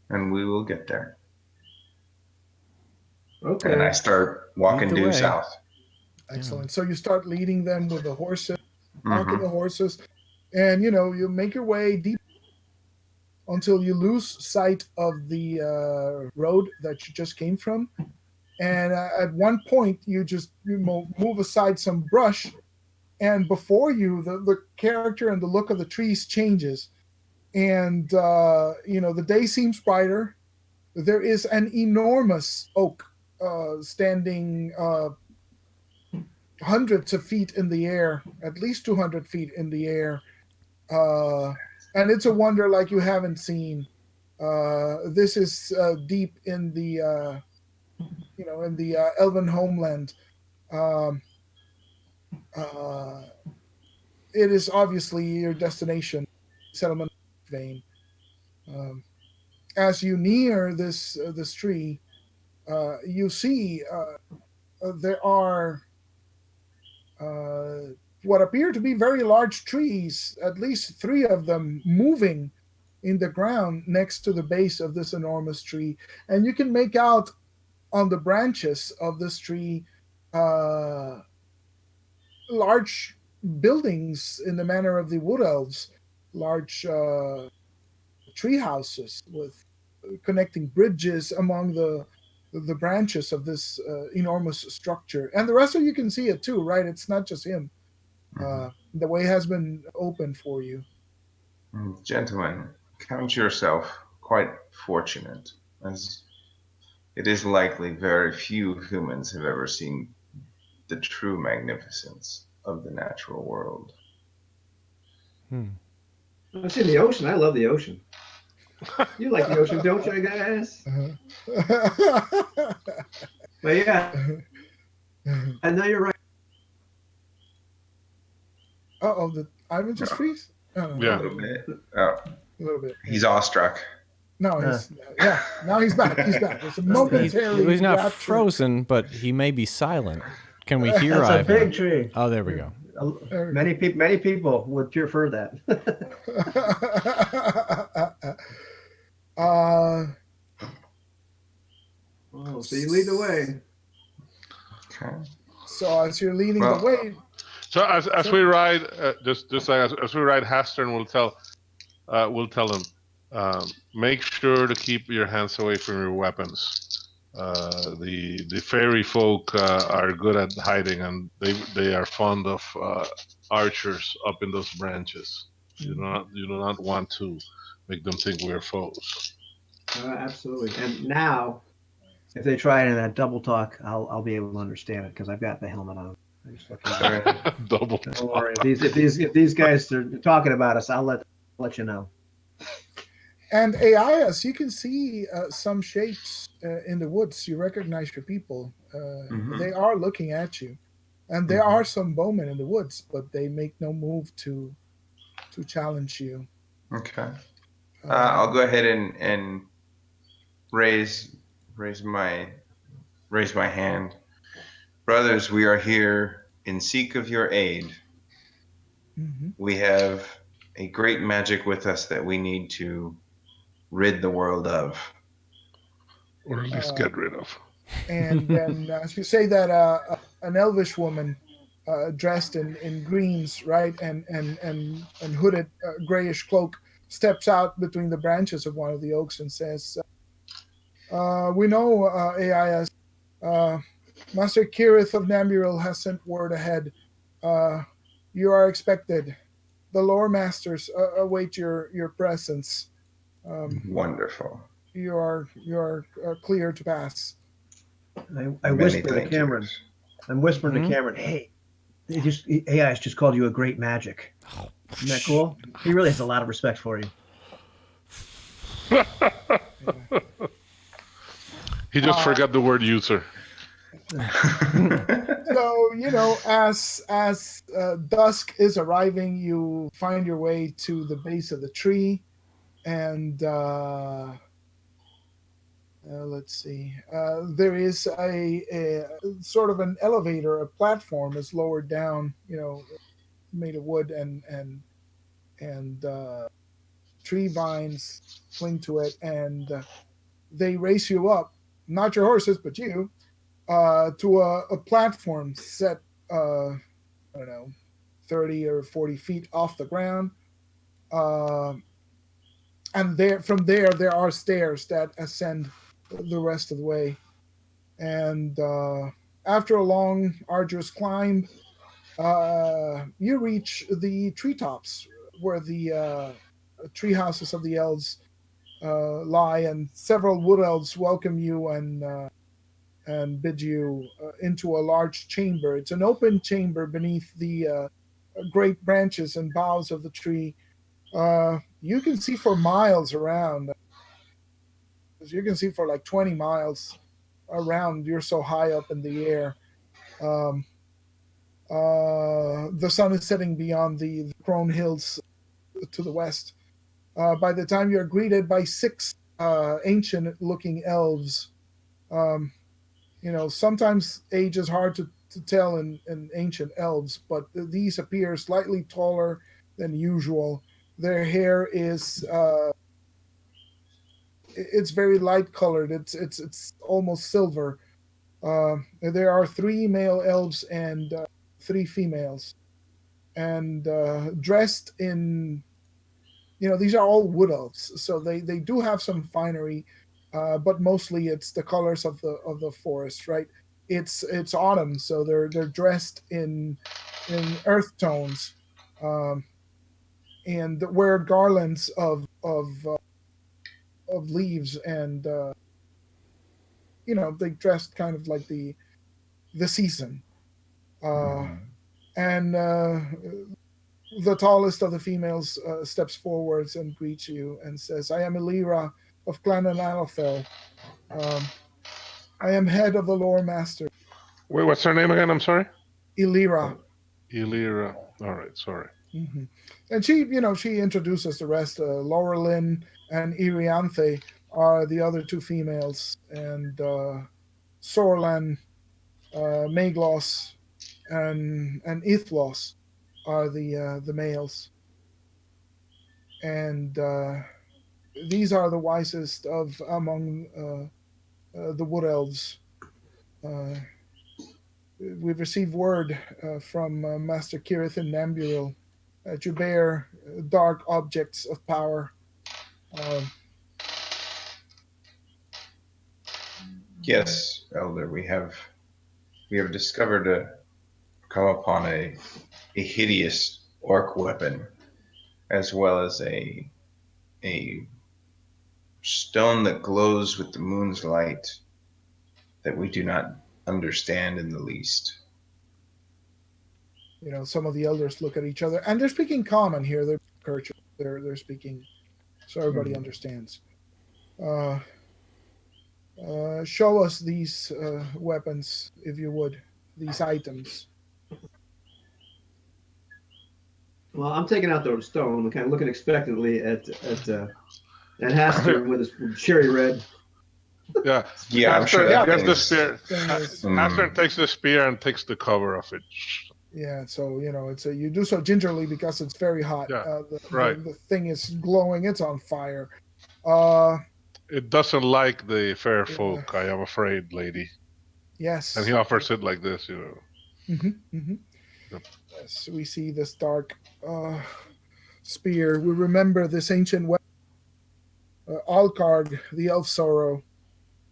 and we will get there. Okay. And I start walking Lead the due way. south. Excellent. So you start leading them with the horses, walking Mhm. the horses, and you make your way deep until you lose sight of the road that you just came from. And at one point, you just move aside some brush, and before you, the character and the look of the trees changes, and the day seems brighter. There is an enormous oak standing hundreds of feet in the air, at least 200 feet in the air, and it's a wonder like you haven't seen. This is deep in the Elven homeland. Um, uh, it is obviously your destination, settlement vein. Um, as you near this tree, you see there are what appear to be very large trees, at least three of them moving in the ground next to the base of this enormous tree. And you can make out on the branches of this tree large buildings in the manner of the wood elves, large tree houses with connecting bridges among the branches of this enormous structure. And the rest of you can see it too, right? It's not just him. The way has been open for you. Gentlemen, count yourself quite fortunate, as it is likely very few humans have ever seen the true magnificence of the natural world. I've seen the ocean. I love the ocean. You like the ocean, don't you, guys? But yeah, I know you're right. Did Ivan just freeze? Yeah. A little bit. Oh, A little bit. he's awestruck. No, now he's back. He's back. It's a momentary. He's not rapture. frozen, but he may be silent. Can we hear That's a Ivan? big tree. Oh, there we go. Many people would prefer that. Oh, so you lead the way. Okay. So as you're leading Well, the way, So as we ride, just as we ride, Hastern will tell him, make sure to keep your hands away from your weapons. The fairy folk are good at hiding, and they are fond of archers up in those branches. You do not want to make them think we're foes. Absolutely. And now, if they try it in that double talk, I'll be able to understand it because I've got the helmet on. I'm just looking. Double. Don't worry. If these guys are talking about us, I'll let you know. and Aias, you can see some shapes in the woods. You recognize your people. They are looking at you, and there are some bowmen in the woods, but they make no move to challenge you. Okay. I'll go ahead and raise my hand. Brothers, we are here in seek of your aid. Mm-hmm. We have a great magic with us that we need to rid the world of. Or at least get rid of. And then, as you say that, an elvish woman dressed in greens, right, and hooded grayish cloak steps out between the branches of one of the oaks and says, "We know, AIS. Master Kirith of Namburil has sent word ahead. You are expected. The lore masters await your presence. Wonderful. You are clear to pass." I whisper to Cameron. I'm whispering to Cameron, hey, AI's just called you a great magic. Isn't that cool? He really has a lot of respect for you. He just forgot the word user. So as dusk is arriving, you find your way to the base of the tree, and let's see. There is a sort of an elevator, a platform is lowered down, made of wood and tree vines cling to it, and they race you up, not your horses, but you, to a platform set, I don't know, 30 or 40 feet off the ground. Uh, and from there are stairs that ascend the rest of the way. And after a long, arduous climb, you reach the treetops where the tree houses of the elves lie, and several wood elves welcome you and bid you into a large chamber. It's an open chamber beneath the great branches and boughs of the tree. You can see for miles around. You can see for like 20 miles around. You're so high up in the air. Um, the sun is setting beyond the Crone Hills to the west. By the time you're greeted by six ancient-looking elves, um, sometimes age is hard to tell in ancient elves, but these appear slightly taller than usual. Their hair is it's very light colored. It's almost silver. There are three male elves and three females, and dressed in, these are all wood elves, so they do have some finery, but mostly it's the colors of the forest, right? It's autumn, so they're dressed in earth tones, um, and wear garlands of leaves, and they dressed kind of like the season. And the tallest of the females steps forwards and greets you and says, "I am Elira of Clan Analfel. I am head of the lore master, Wait, what's her name again? I'm sorry. Elira." Elira. All right, sorry. Hmm. And she introduces the rest. Laurelyn and Irianthe are the other two females, and Sorlan, Maglos, and Ithlos are the males. And these are the wisest of among the wood elves. Uh, we've received word from Master Kirith and Namburil that you bear dark objects of power. Um, Yes, Elder, we have discovered come upon a hideous orc weapon, as well as a stone that glows with the moon's light that we do not understand in the least. some of the elders look at each other, and they're speaking common here. They're speaking, so everybody understands. Uh, show us these weapons, if you would, these items. Well, I'm taking out the stone and kind of looking expectantly at Haster with his cherry red. Yeah. Yeah, I'm sure that gets thing the is- spear. Thing is, Haster takes the spear and takes the cover of it. yeah, so it's you do so gingerly because it's very hot. Yeah, The, right. the thing is glowing. It's on fire. Uh, It doesn't like the fair Yeah. folk, I am afraid, lady. yes. And he offers it like this, Yep. Yes, we see this dark spear. We remember this ancient weapon, Alkarg, the elf sorrow.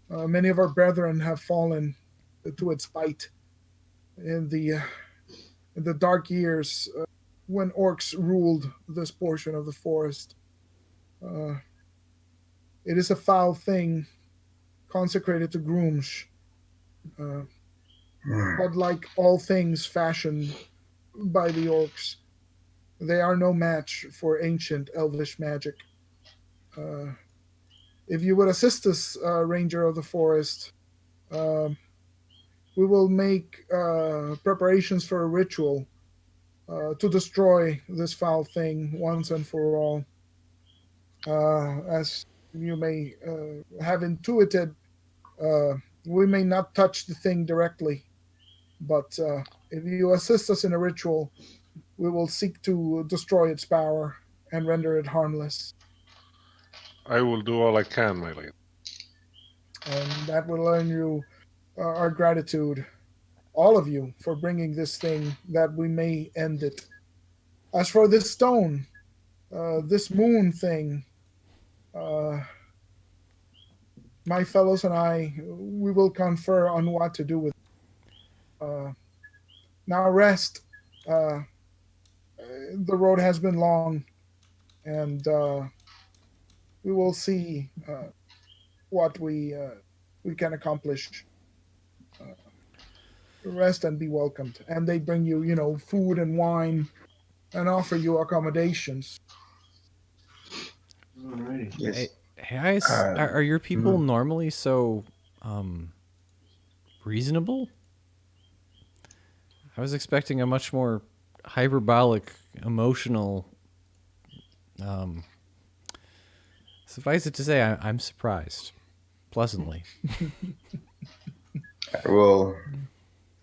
Many of our brethren have fallen to its bite in the dark years when orcs ruled this portion of the forest. It is a foul thing consecrated to Groomsh, but like all things fashioned by the orcs, they are no match for ancient elvish magic. Uh, If you would assist us, Ranger of the Forest, um we will make preparations for a ritual to destroy this foul thing once and for all. As you may have intuited, uh, we may not touch the thing directly, but if you assist us in a ritual, we will seek to destroy its power and render it harmless. I will do all I can, my lady. And that will earn you our gratitude, all of you, for bringing this thing that we may end it. As for this stone, this moon thing, uh, my fellows and I, we will confer on what to do with it. Now rest. Uh, the road has been long, and we will see what we can accomplish. Uh, Rest and be welcomed. And they bring you, food and wine, and offer you accommodations. Alrighty. Hey, Yes. hey guys, Uh, are your people mm, normally so um reasonable? I was expecting a much more hyperbolic, emotional. Um, Suffice it to say, I'm surprised, pleasantly. I will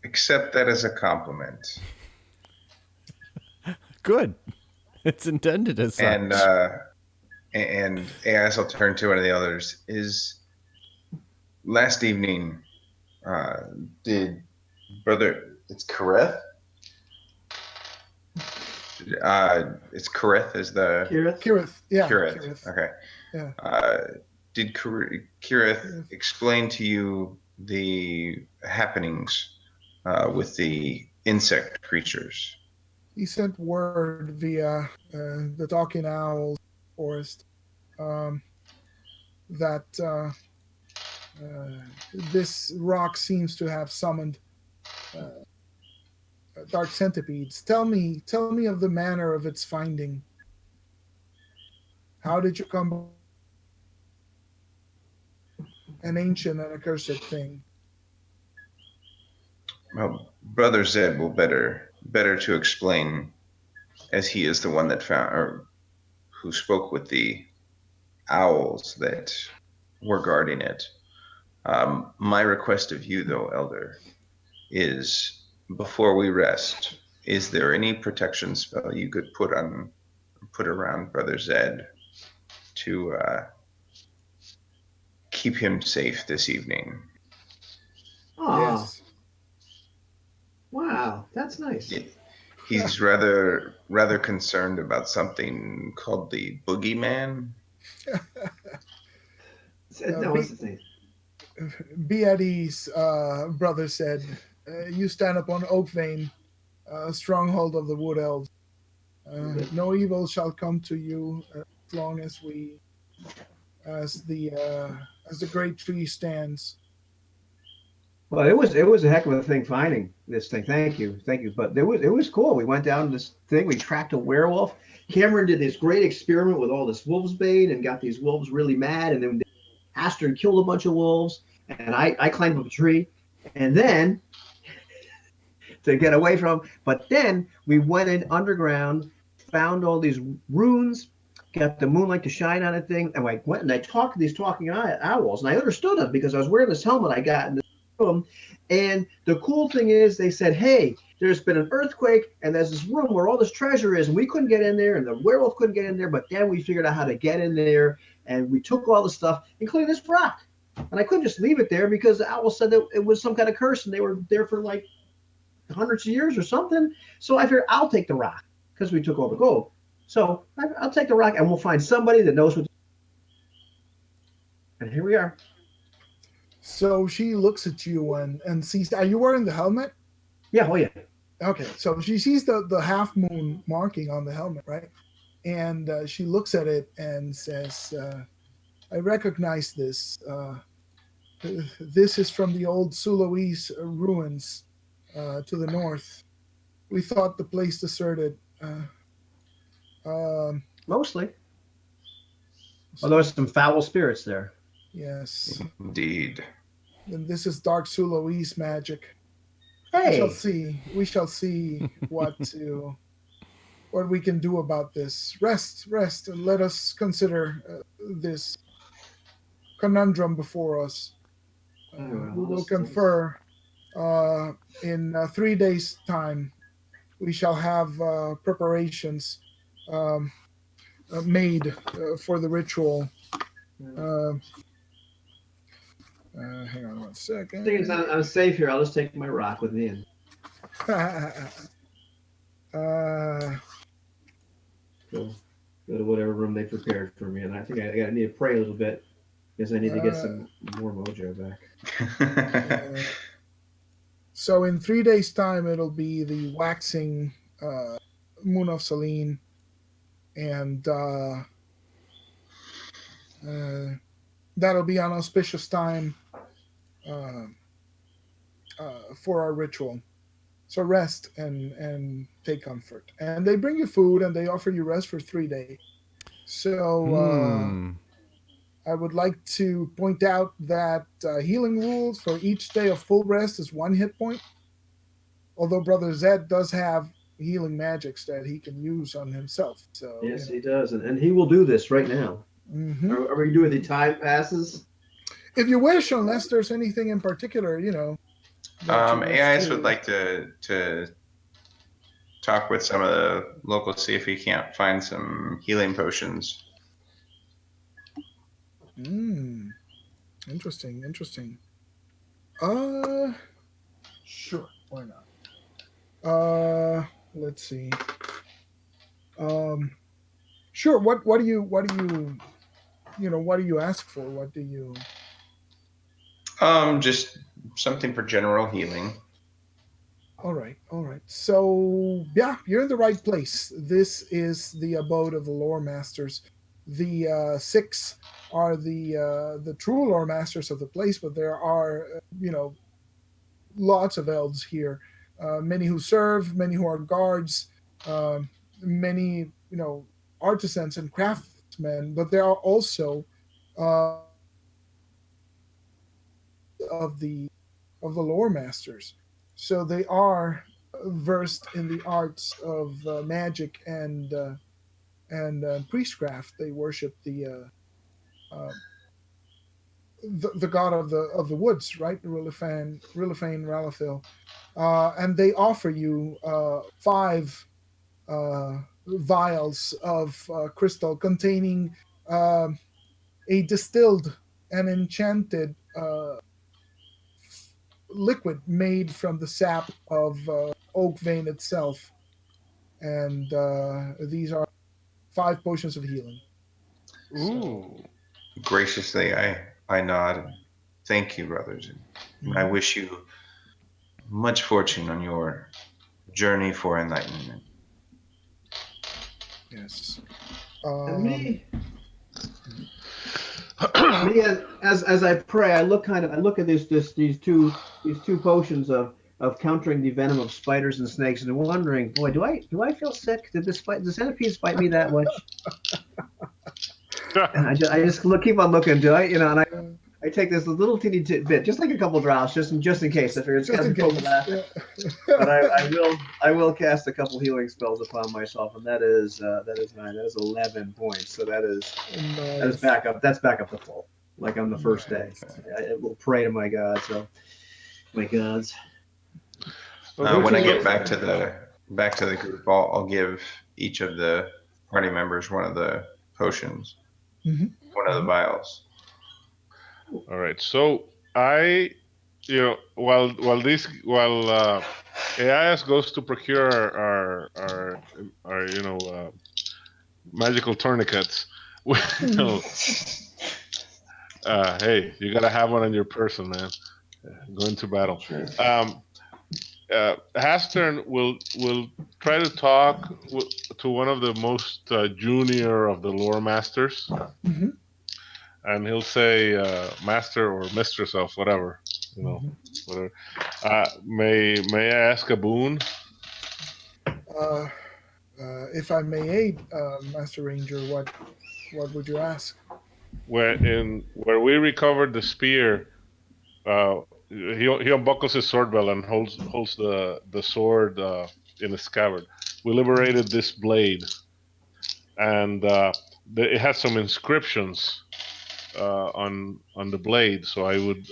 accept that as a compliment. Good. It's intended as And such. as I'll turn to one of the others, is last evening, uh, did brother? It's Kareth. It's Kareth is the Kirith? Kirith, yeah, Kirith. Kirith, Okay. yeah. Uh, did Kirith Kirith. explain to you the happenings with the insect creatures? He sent word via the talking owls forest um, that this rock seems to have summoned uh, dark centipedes. Tell me of the manner of its finding. How did you come an ancient and accursed thing? Well, Brother Zed will better to explain, as he is the one that found or who spoke with the owls that were guarding it. My request of you, though, Elder, is before we rest, is there any protection spell you could put around Brother Zed to keep him safe this evening? Aw, Yes. wow, that's nice. He's rather concerned about something called the boogeyman. No, Be, what's the thing? be at ease, brother said. You stand upon Oak Vein, stronghold of the Wood Elves. No evil shall come to you as long as as the great tree stands. Well, it was a heck of a thing finding this thing. Thank you. But it was cool. We went down this thing. We tracked a werewolf. Cameron did this great experiment with all this wolves bait and got these wolves really mad. And then Astor killed a bunch of wolves. And I climbed up a tree. And then to get away from. But then we went in underground, found all these runes, got the moonlight to shine on a thing, and I went and I talked to these talking owls, and I understood them because I was wearing this helmet I got in this room. And the cool thing is, they said, "Hey, there's been an earthquake, and there's this room where all this treasure is, and we couldn't get in there, and the werewolf couldn't get in there, but then we figured out how to get in there, and we took all the stuff, including this rock." And I couldn't just leave it there because the owl said that it was some kind of curse, and they were there for like hundreds of years or something. So I figured I'll take the rock because we took all the gold. So I'll take the rock and we'll find somebody that knows what. And here we are. So she looks at you and sees. Are you wearing the helmet? Yeah, oh yeah. Okay, so she sees the half moon marking on the helmet, right? And she looks at it and says, "I recognize this. This is from the old Suloese ruins to the north. We thought the place deserted. Um, Mostly. Oh, there was some foul spirits there. Yes. Indeed. And this is Dark Suloese magic. We shall Hey, see. We shall see what we can do about this. Rest, rest, and let us consider this conundrum before us. We will confer in 3 days' time. We shall have preparations um, made for the ritual. Hang on one second. Seeing as I'm safe here, I'll just take my rock with me and go to whatever room they prepared for me. And I think I need to pray a little bit because I need to get some more mojo back. So in 3 days' time, it'll be the waxing moon of Selene, and that'll be an auspicious time uh, for our ritual. So rest and take comfort. And they bring you food and they offer you rest for 3 days. So I would like to point out that healing rules for each day of full rest is 1 hit point. Although Brother Zed does have healing magics that he can use on himself. So Yes, he does, and he will do this right now. Mm-hmm. Are we doing the time passes? If you wish, unless there's anything in particular, that you wish AIS to. would like to talk with some of the locals, see if he can't find some healing potions. Interesting. Sure, why not? Let's see. Sure. What do you ask for? What do you? Just something for general healing. All right. So yeah, you're in the right place. This is the abode of the lore masters. The 6 are the true lore masters of the place, but there are lots of elves here. Many who serve, many who are guards, many artisans and craftsmen. But there are also of the lore masters. So they are versed in the arts of magic and priestcraft. They worship the god of the woods, right? Rilifane Ralafil, and they offer you 5 vials of crystal containing a distilled and enchanted liquid made from the sap of oak vein itself, and these are 5 potions of healing. Ooh. Graciously, I nod. Thank you, brothers, and I wish you much fortune on your journey for enlightenment. Yes. And me, as I pray, I look at these two potions of countering the venom of spiders and snakes, and wondering, boy, do I feel sick? Did the centipedes bite me that much? And I just keep on looking. Do I, and I take this little teeny bit, just like a couple drops, just in case. I figure it's got to be prophylactic. But I will cast a couple healing spells upon myself, and that is 9. That is 11 points. So that is back up. That's back up to full, like on the first day. I will pray to my God. So my gods. When I get back to the group, I'll give each of the party members one of the potions, one of the vials. All right. So while AIS goes to procure our magical tourniquets, hey, you gotta have one on your person, man. Going to battle. Hastern will try to talk to one of the most junior of the lore masters, and he'll say, "Master or mistress of whatever, whatever. May I ask a boon?" If I may aid, Master Ranger, what would you ask? where we recovered the spear, he unbuckles his sword belt and holds the sword in a scabbard. We liberated this blade, and it has some inscriptions on the blade. So I would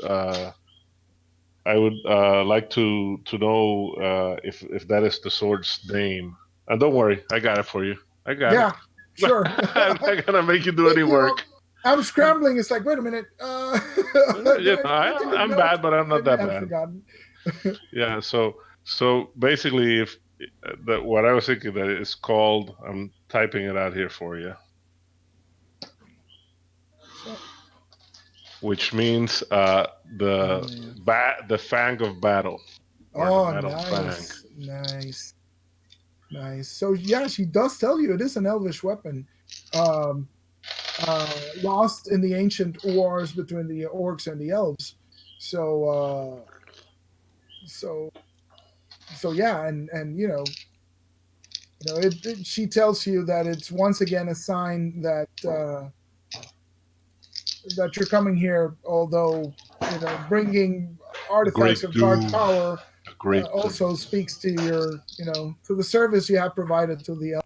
like to know if that is the sword's name. And don't worry, I got it for you. I got it. Yeah, sure. I'm not gonna make you do any You know, work. I'm scrambling. It's like, wait a minute. Did I take a I'm note? bad, but I'm not Maybe that I've bad. forgotten. Yeah. So basically, if what I was thinking that it's called, I'm typing it out here for you, So, which means oh, the fang of battle, or the oh, battle fang. nice. So yeah, she does tell you it is an elvish weapon, um, lost in the ancient wars between the orcs and the elves. So, so, so yeah, and she tells you that it's once again a sign that that you're coming here, although bringing A great artifacts of dark doom. power A great doom. also speaks to your to the service you have provided to the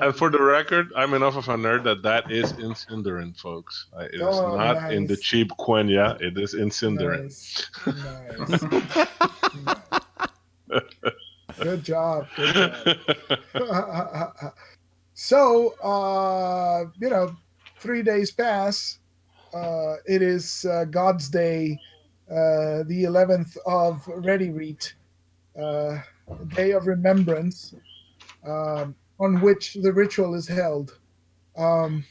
And for the record, I'm enough of a nerd that is in Sindarin, folks. It is oh, not in the nice, cheap Quenya. It is in Sindarin. nice. Good job. So 3 days pass. It is God's Day, the 11th of Ready Reet, day of remembrance, on which the ritual is held. Um,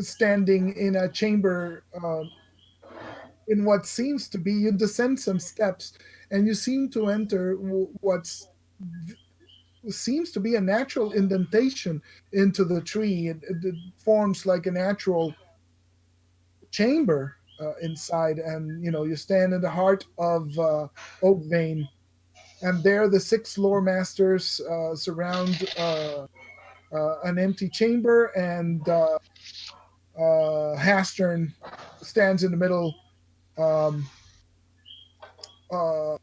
Standing in a chamber, in what seems to be, you descend some steps, and you seem to enter what seems to be a natural indentation into the tree. It forms like a natural chamber inside, and you stand in the heart of Oak Vein, and there the six lore masters surround an empty chamber, and Hastern stands in the middle, um, uh,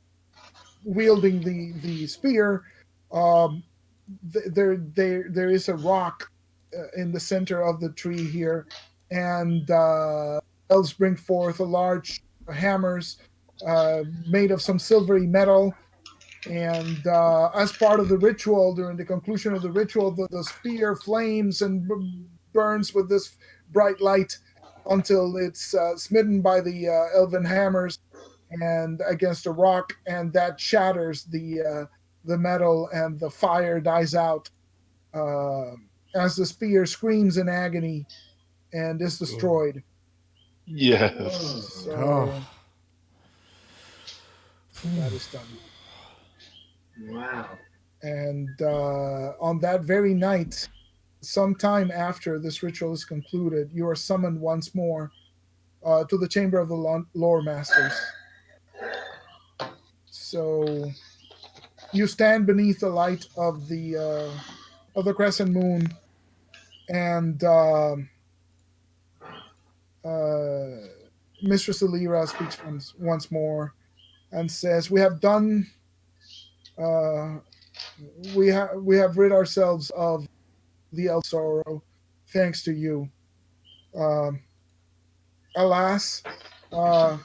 wielding the spear. Um, there is a rock in the center of the tree here, and elves bring forth a large hammers made of some silvery metal. And as part of the ritual, during the conclusion of the ritual, the spear flames and burns with this bright light until it's smitten by the elven hammers and against a rock, and that shatters the metal, and the fire dies out uh, as the spear screams in agony and is destroyed. Yes. So Oh. that is done. Wow. And on that very night, sometime after this ritual is concluded, you are summoned once more to the chamber of the lore masters. So you stand beneath the light of the crescent moon, and Mistress Alira speaks once more and says, "We have done. Uh, we have rid ourselves of the El Sorrow, thanks to you. Um, Alas, uh,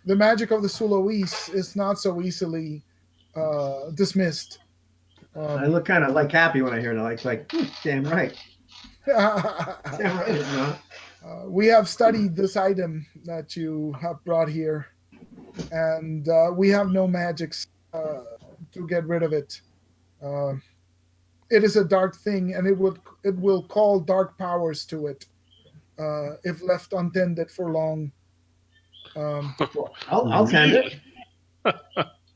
the magic of the Sulois is not so easily dismissed." I Um, look kind of like happy when I hear that. Damn right. Damn right it's not. We have studied this item that you have brought here, and we have no magics to get rid of it. Uh, it is a dark thing, and it will call dark powers to it if left untended for long. Um, I'll tend it.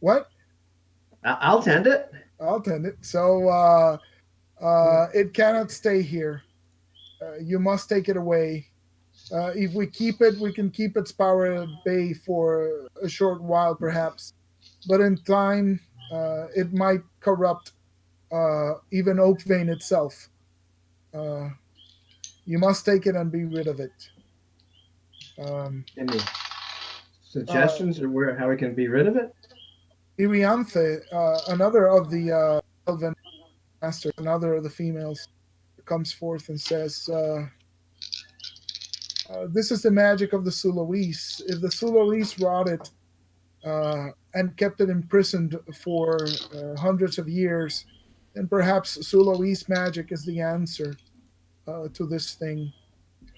what? I'll tend it. I'll tend it. So it cannot stay here. You must take it away. If we keep it, we can keep its power at bay for a short while, perhaps. But in time, it might corrupt even Oakvein itself. Uh, You must take it and be rid of it. Um, Any uh, suggestions or how we can be rid of it? Irianthe, another of the Elven masters, another of the females, comes forth and says, "This is the magic of the Suloise. If the Suloise wrought it and kept it imprisoned for hundreds of years, then perhaps Suloise magic is the answer to this thing."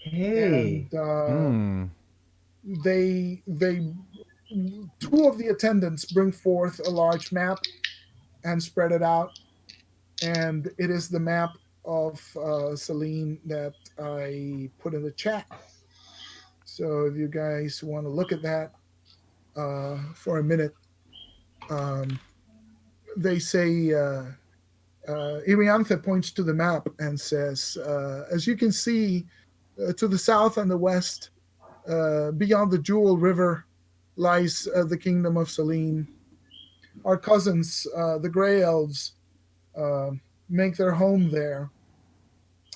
Hey, And Hmm. they two of the attendants bring forth a large map and spread it out, and it is the map of Celine that I put in the chat. So if you guys want to look at that for a minute, um, they say Irianthe points to the map and says, as you can see, to the south and the west, beyond the Jewel River, lies the kingdom of Celine. Our cousins, the Grey Elves, uh, make their home there,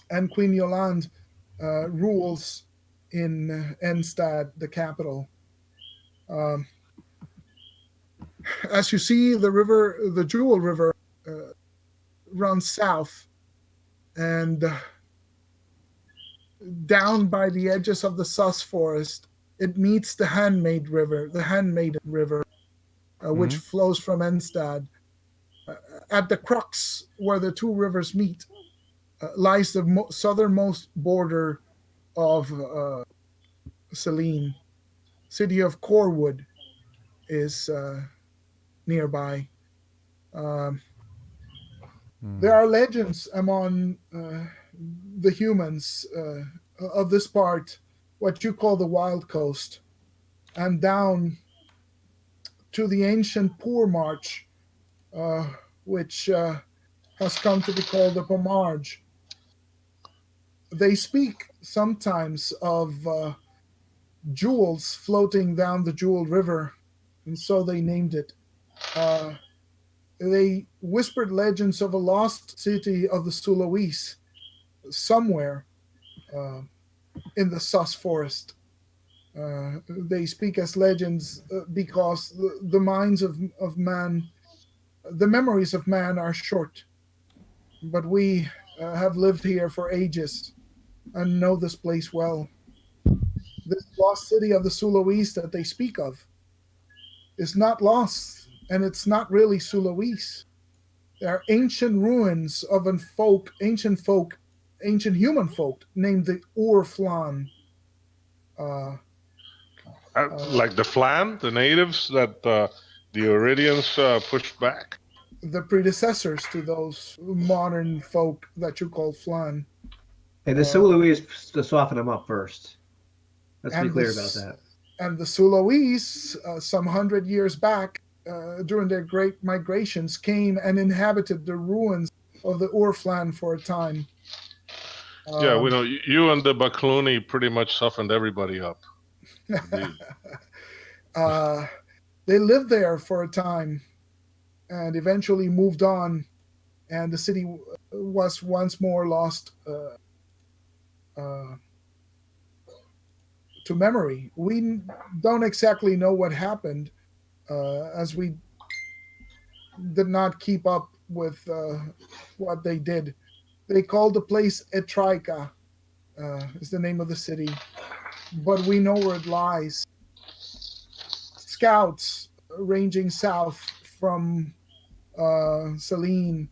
and Queen Yolande rules in Enstad, the capital. Um, as you see, the river, the Jewel River, uh, runs south, and down by the edges of the Sus Forest, it meets the Handmaiden River, which Hmm. flows from Enstad. At the crux where the two rivers meet lies the southernmost border of Celine. City of Corwood is nearby. Um, there are legends among the humans of this part, what you call the Wild Coast, and down to the ancient Poor March, uh, which has come to be called the Pomarge. They speak sometimes of jewels floating down the Jewel River, and so they named it. Uh, they whispered legends of a lost city of the Suloise somewhere uh, in the Sus Forest. They speak as legends because the minds of man, the memories of man are short. But we have lived here for ages and know this place well. This lost city of the Suloise that they speak of is not lost, and it's not really Suloise. There are ancient ruins of ancient human folk named the Urflan. Uh, uh, Like the Flan, the natives that the Iridians pushed back. the predecessors to those modern folk that you call Flan. hey, the Uh, Sulu is to soften them up first. Let's be and clear about the that. and the Suloese, some 100 years back, during their great migrations, came and inhabited the ruins of the Urflan for a time. Yeah, we Um, know you and the Bakluni pretty much softened everybody up. Indeed. uh, they lived there for a time and eventually moved on, and the city was once more lost uh, to memory. We don't exactly know what happened, as we did not keep up with what they did. They called the place Etrika, is the name of the city, but we know where it lies. Scouts ranging south from Celine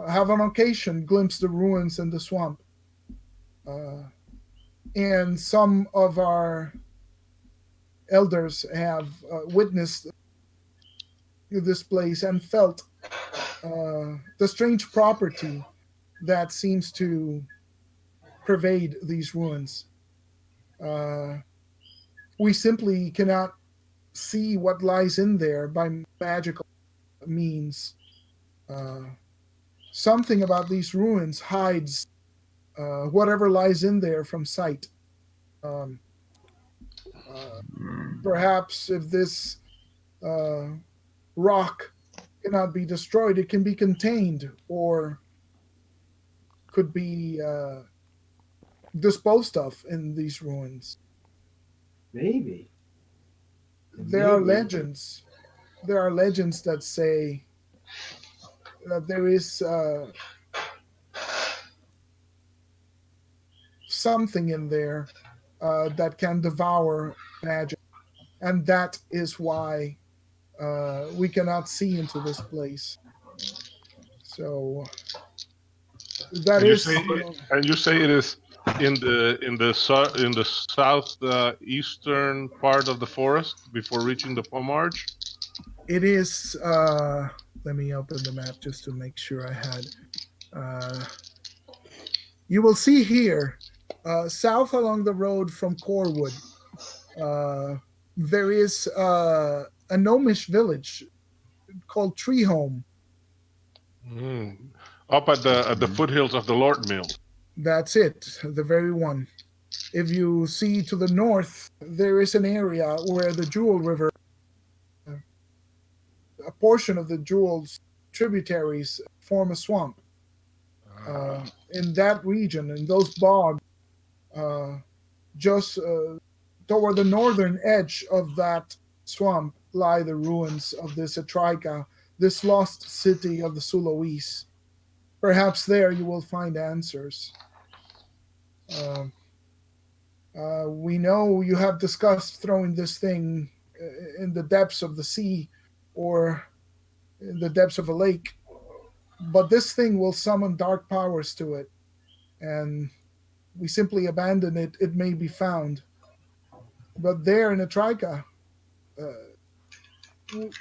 have on occasion glimpsed the ruins in the swamp. Uh, and some of our elders have witnessed this place and felt the strange property that seems to pervade these ruins. Uh, we simply cannot see what lies in there by magical means. Uh, Something about these ruins hides whatever lies in there from sight. Um, uh, Perhaps if this uh, rock cannot be destroyed, it can be contained or could be disposed of in these ruins. Maybe. There are Maybe. legends. There are legends that say that there is something in there that can devour magic, and that is why we cannot see into this place. So that And you is, say it is in the south eastern part of the forest before reaching the Pomarge. it is. Let me open the map just to make sure I had. Uh, you will see here, south along the road from Corwood, uh, there is a gnomish village called Treehome. Mm. Up at the foothills of the Lord Mill. That's it, the very one. If you see to the north, there is an area where the Jewel River, a portion of the Jewel's tributaries, form a swamp. In that region, in those bogs, uh, just toward the northern edge of that swamp, lie the ruins of this Etrika, this lost city of the Suloese. Perhaps there you will find answers. Uh, we know you have discussed throwing this thing in the depths of the sea or in the depths of a lake, but this thing will summon dark powers to it, and we simply abandon it. It may be found, but there in Etrika,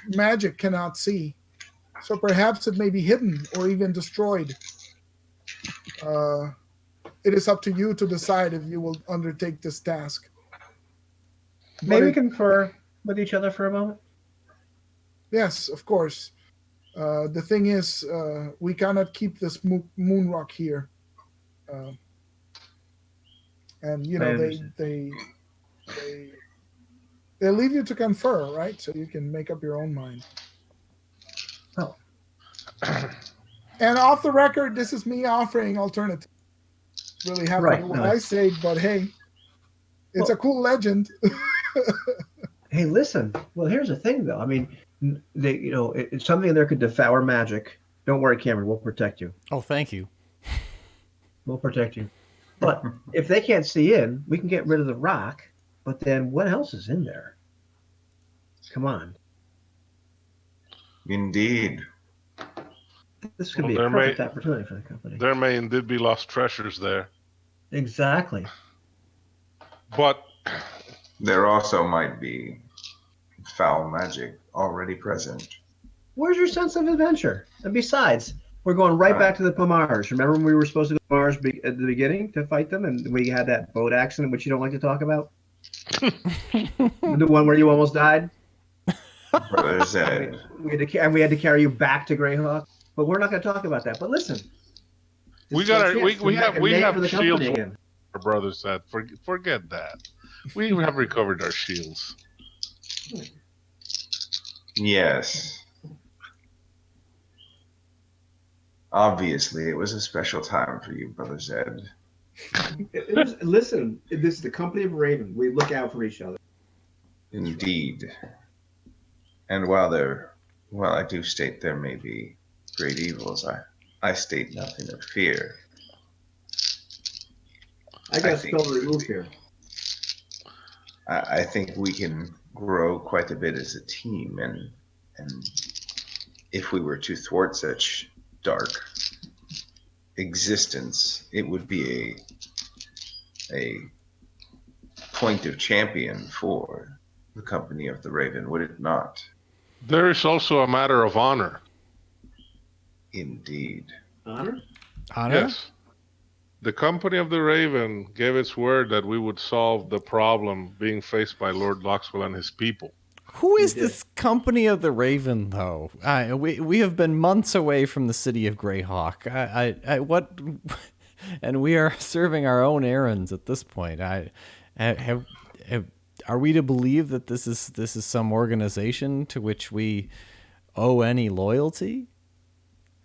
magic cannot see. So perhaps it may be hidden or even destroyed. Uh, it is up to you to decide if you will undertake this task. Maybe we confer with each other for a moment. Yes, of course. The thing is, we cannot keep this moon rock here, uh, and you know they they leave you to confer, right? So you can make up your own mind. Oh. And off the record, this is me offering alternative. Really happy Right, with what no, I say, but hey, it's a cool legend. Hey, listen. Well, here's the thing, though. I mean, it's something there could devour magic. Don't worry, Cameron. We'll protect you. Oh, thank you. We'll protect you. But if they can't see in, we can get rid of the rock. But then what else is in there? Come on. Indeed. This could be a perfect opportunity for the company. There may indeed be lost treasures there. Exactly. But there also might be foul magic already present. Where's your sense of adventure? And besides, we're going right back to the Pomarge. Remember when we were supposed to go to Mars at the beginning to fight them, and we had that boat accident, which you don't like to talk about? The one where you almost died? Brother Zed. We had to carry you back to Greyhawk. But we're not going to talk about that. But listen, we have shields. Our brother said, "Forget that. We have recovered our shields." Yes. Obviously, it was a special time for you, Brother Zed. Listen, this is the company of Raven. We look out for each other. Indeed. And while I do state there may be great evils, I state nothing of fear. I got a spell to remove here. I think we can grow quite a bit as a team, and if we were to thwart such dark existence, it would be a point of champion for the company of the Raven, would it not? There is also a matter of honor. Indeed. Honor? Yes. The company of the Raven gave its word that we would solve the problem being faced by Lord Loxwell and his people. Who is this company of the Raven, though? We have been months away from the city of Greyhawk. What? And we are serving our own errands at this point. Are we to believe that this is some organization to which we owe any loyalty?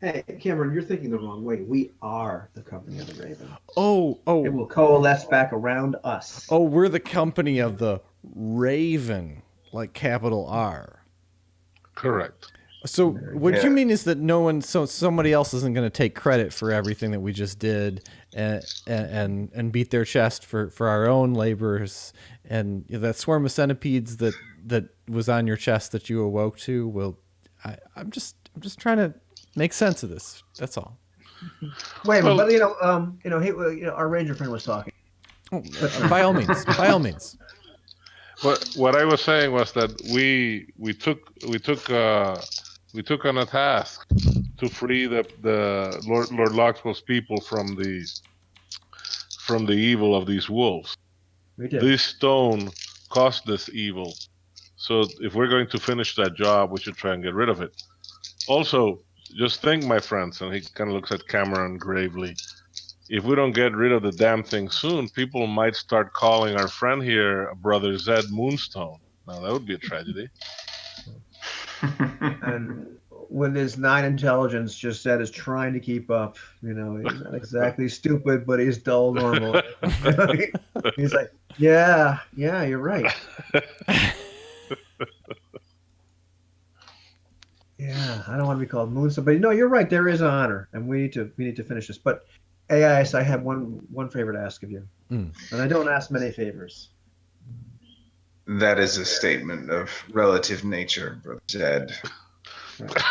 Hey, Cameron, you're thinking the wrong way. We are the company of the Raven. Oh, It oh, will coalesce back around us. oh, we're the company of the Raven, like capital R. Correct. So Very what good. you Yeah. mean is that no one, so somebody else isn't going to take credit for everything that we just did, and beat their chest for our own labors, and that swarm of centipedes that was on your chest that you awoke to. Well, I'm just trying to make sense of this. That's all. Wait, Well, but hey, our ranger friend was talking. By all means, by all means. what I was saying was that we took on a task to free the Lord Loxwell's people from the evil of these wolves. We did. This stone caused this evil. So if we're going to finish that job, we should try and get rid of it. Also, just think, my friends, and he kind of looks at Cameron gravely. If we don't get rid of the damn thing soon, people might start calling our friend here Brother Zed Moonstone. Now that would be a tragedy. And with his 9 intelligence, just said is trying to keep up. He's not exactly stupid, but he's dull normal. He's like, yeah, you're right. Yeah, I don't want to be called Moonstone, but no, you're right. There is honor, and we need to finish this. But AIS, I have one favor to ask of you, Mm. and I don't ask many favors. That is a statement of relative nature, Brother Zed. Right.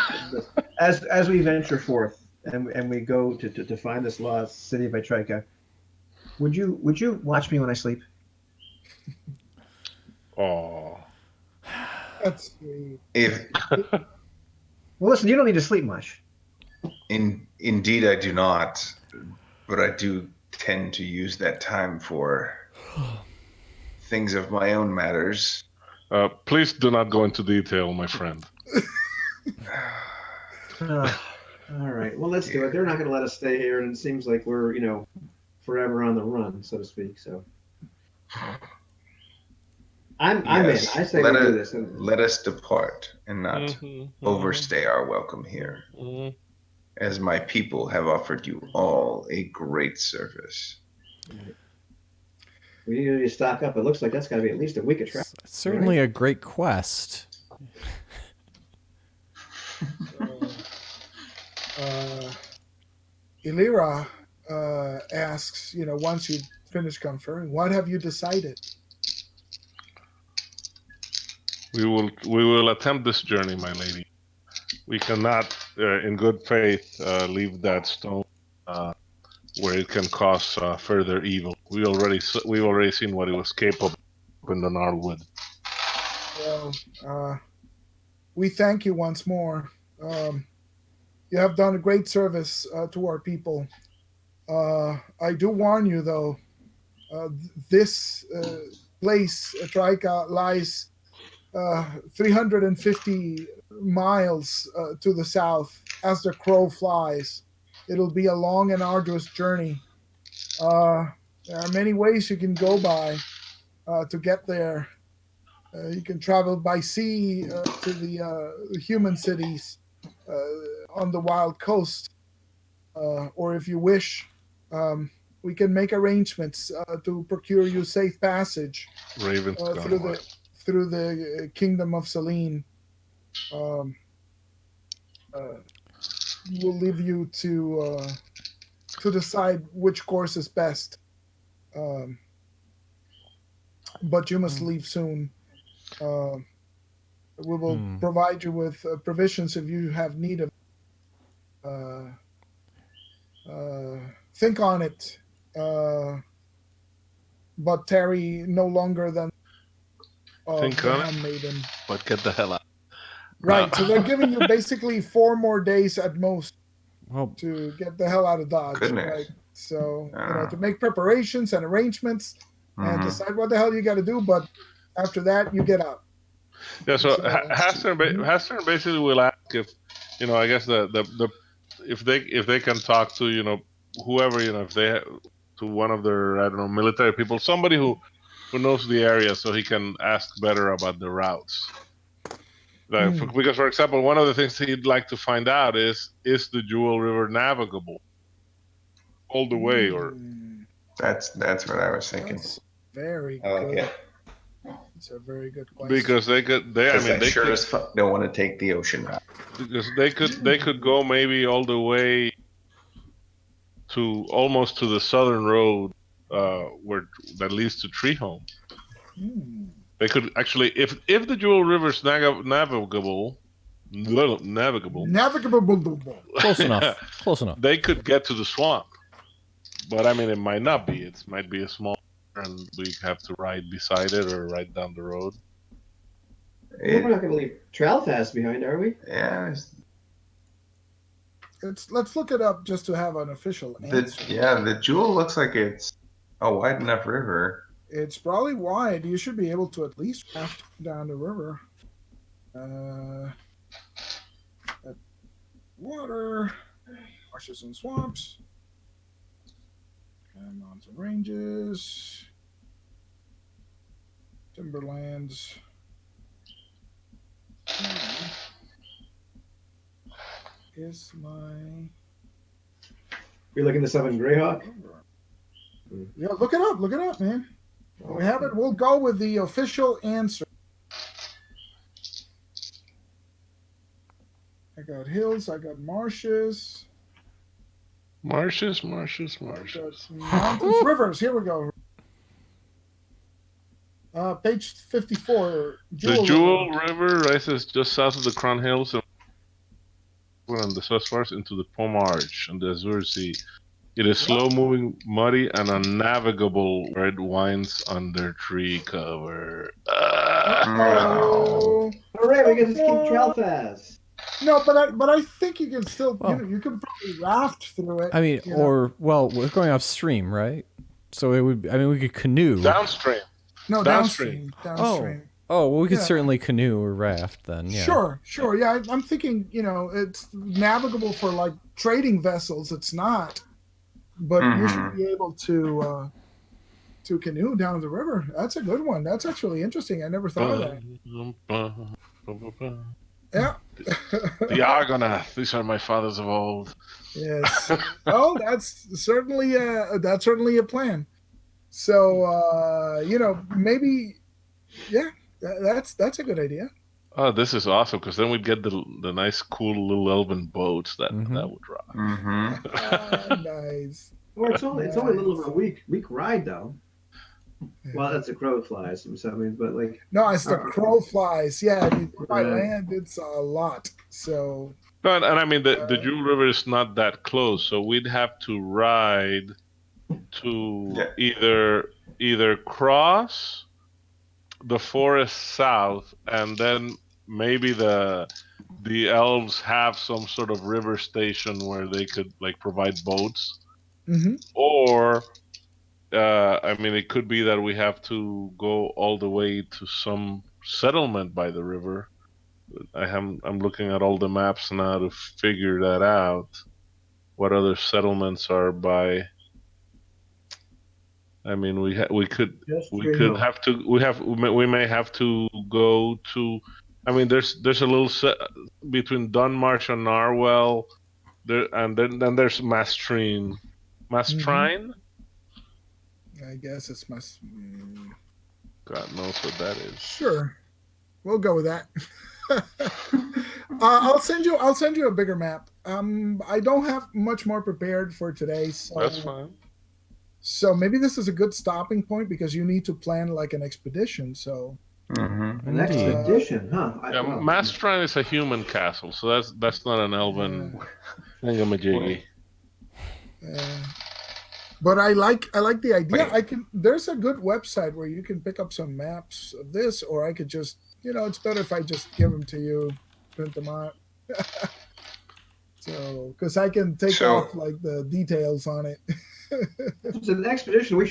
As we venture forth and we go to find this lost city of Vitrika, would you watch me when I sleep? Oh, That's sweet. If Well, listen, you don't need to sleep much. indeed I do not, but I do tend to use that time for things of my own matters. please do not go into detail, my friend. All right. Well, let's do it. They're not going to let us stay here, and it seems like we're, forever on the run, so to speak. So I'm in. Yes, I say let we do us this. And let us depart and not Mhm, overstay our welcome here, mhm. as my people have offered you all a great service. we need to stock up. It looks like that's got to be at least a week of travel. It's certainly a great quest. Uh, Illyra asks, once you finish conferring, what have you decided? We will attempt this journey, my lady. We cannot, in good faith, leave that stone where it can cause further evil. We've already seen what it was capable of in the Gnarlwood. Well, we thank you once more. You have done a great service to our people. I do warn you, though, this place, Trika, lies 350 miles to the south as the crow flies. It'll be a long and arduous journey. There are many ways you can go by to get there. You can travel by sea to the human cities on the wild coast, or if you wish, we can make arrangements to procure you safe passage Raven's uh, gone through away. the through the kingdom of Selene. Um, we'll leave you to decide which course is best. Um, but you must leave soon. Uh, we will provide you with provisions if you have need of. Uh, think on it, but tarry no longer than Think the on it, handmaiden. but get the hell out. Right, so they're giving you basically 4 more days at most Well, to get the hell out of Dodge, Goodness. right? So, Ah. to make preparations and arrangements and Mhm. decide what the hell you got to do, but after that, you get out. Yeah, so So- Hastern basically will ask if, I guess the if they can talk to whoever, if they to one of their, I don't know, military people, somebody who knows the area, so he can ask better about the routes. Because, for example, one of the things he'd like to find out is the Jewel River navigable all the way, or That's what I was thinking. That's very I like good. it. It's a very good question. because they could they I Because mean I they sure could as fuck don't want to take the ocean route. because they could go maybe all the way to almost to the southern road where that leads to Treehome. They could actually, if the Jewel River's navigable, Close enough. Close enough. they could get to the swamp. But I mean, it might not be. It might be a small, and we have to ride beside it or ride down the road. We're not going to leave Tralfast behind, are we? Yeah, Let's look it up just to have an official answer. the Jewel looks like it's a wide enough river. It's probably wide. You should be able to at least raft down the river. Water, marshes and swamps, and mountain ranges, timberlands. Is my You're looking this up in Greyhawk? Yeah, look it up. Look it up, man. We have it. We'll go with the official answer. I got hills. I got marshes. Marshes. I got mountains, rivers. Here we go. Page 54. The Jewel River rises just south of the Crown Hills and the Sussex into the Pomarch and the Azure Sea. It is slow-moving, muddy, and unnavigable where it winds under tree cover. Oh, Hooray, we get to skip Tralfast. No, but I think you can still you can probably raft through it. I mean, we're going upstream, right? So it would. I mean, we could canoe. Downstream. No, downstream. Oh, well, we could certainly canoe or raft then. Yeah. Sure. Yeah, I'm thinking, it's navigable for like trading vessels. It's not, but you should be able to canoe down the river. That's a good one. That's actually interesting. I never thought of that. Yeah. The Argonath. These are my fathers of old. Yes. Oh, that's certainly a plan. So maybe, yeah, that's a good idea. Oh, this is awesome because then we'd get the nice, cool little elven boats that would rock. Nice. Well, it's only a little over a week ride though. Well, that's a crow flies. I mean, but like no, it's the crow flies. Yeah, I mean, by land it's a lot. So. No, and I mean the Jewel River is not that close, so we'd have to ride to either cross the forest south, and then maybe the elves have some sort of river station where they could like provide boats, or I mean it could be that we have to go all the way to some settlement by the river. I'm looking at all the maps now to figure that out. What other settlements are by? I mean, we may have to go to. I mean, there's a little between Dunmarsh and Narwell, and then there's Mastrine. Mastrine. I guess it's God knows what that is. Sure, we'll go with that. I'll send you a bigger map. I don't have much more prepared for today, so that's fine. So maybe this is a good stopping point because you need to plan like an expedition. So an expedition, huh? Mastrine is a human castle, so that's not an elven thingamajiggy. But I like the idea. There's a good website where you can pick up some maps of this, or I could just it's better if I just give them to you, print them out. So because I can take off like the details on it. It's an expedition. We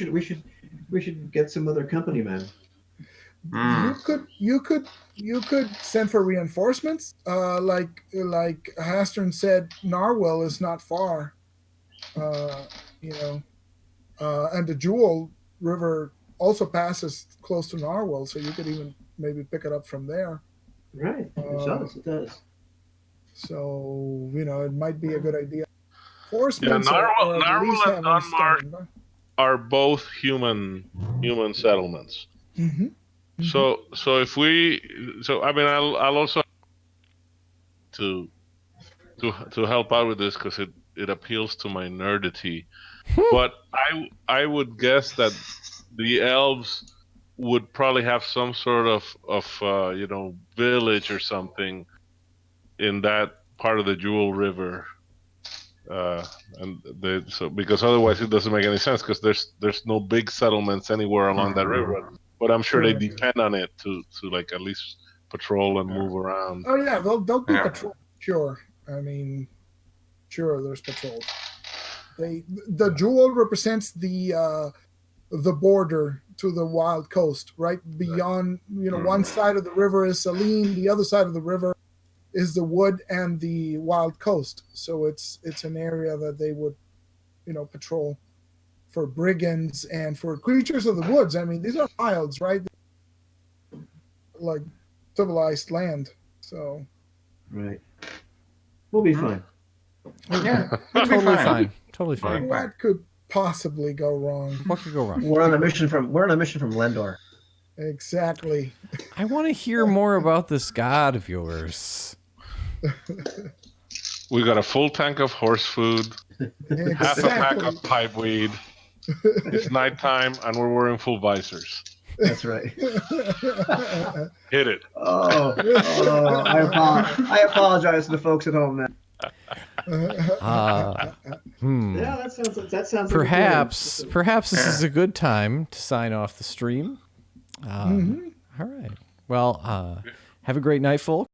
should get some other company, man. You could send for reinforcements. Like Hastern said, Narwell is not far. And the Jewel River also passes close to Narwell, so you could even maybe pick it up from there. Right. It does. It does. So it might be a good idea. Forcements or at Narwhal least and having Dunmark stone. are both human settlements. Mm-hmm. So if we, so I mean, I'll also to to help out with this because it appeals to my nerdity. But I would guess that the elves would probably have some sort of village or something in that part of the Jewel River. So because otherwise it doesn't make any sense because there's no big settlements anywhere along that river, but I'm sure they Correct. depend on it to like at least patrol and move around. Oh yeah, they'll do Yeah. patrol. Sure. I mean, sure, there's patrols. The jewel represents the border to the wild coast, right beyond. One side of the river is Saline, the other side of the river is the wood and the wild coast. So it's an area that they would patrol for brigands and for creatures of the woods. I mean, these are wilds, right? Like civilized land. So Right. We'll be fine. yeah, Totally fine. Totally fine. what could possibly go wrong? What could go wrong? We're on a mission from Lendor. Exactly. I want to hear more about this god of yours. We got a full tank of horse food, half a pack Exactly. of pipeweed. It's nighttime and we're wearing full visors. That's right. Hit it. I apologize to the folks at home now. Yeah, that sounds perhaps this is a good time to sign off the stream. All right. Well, have a great night, folks.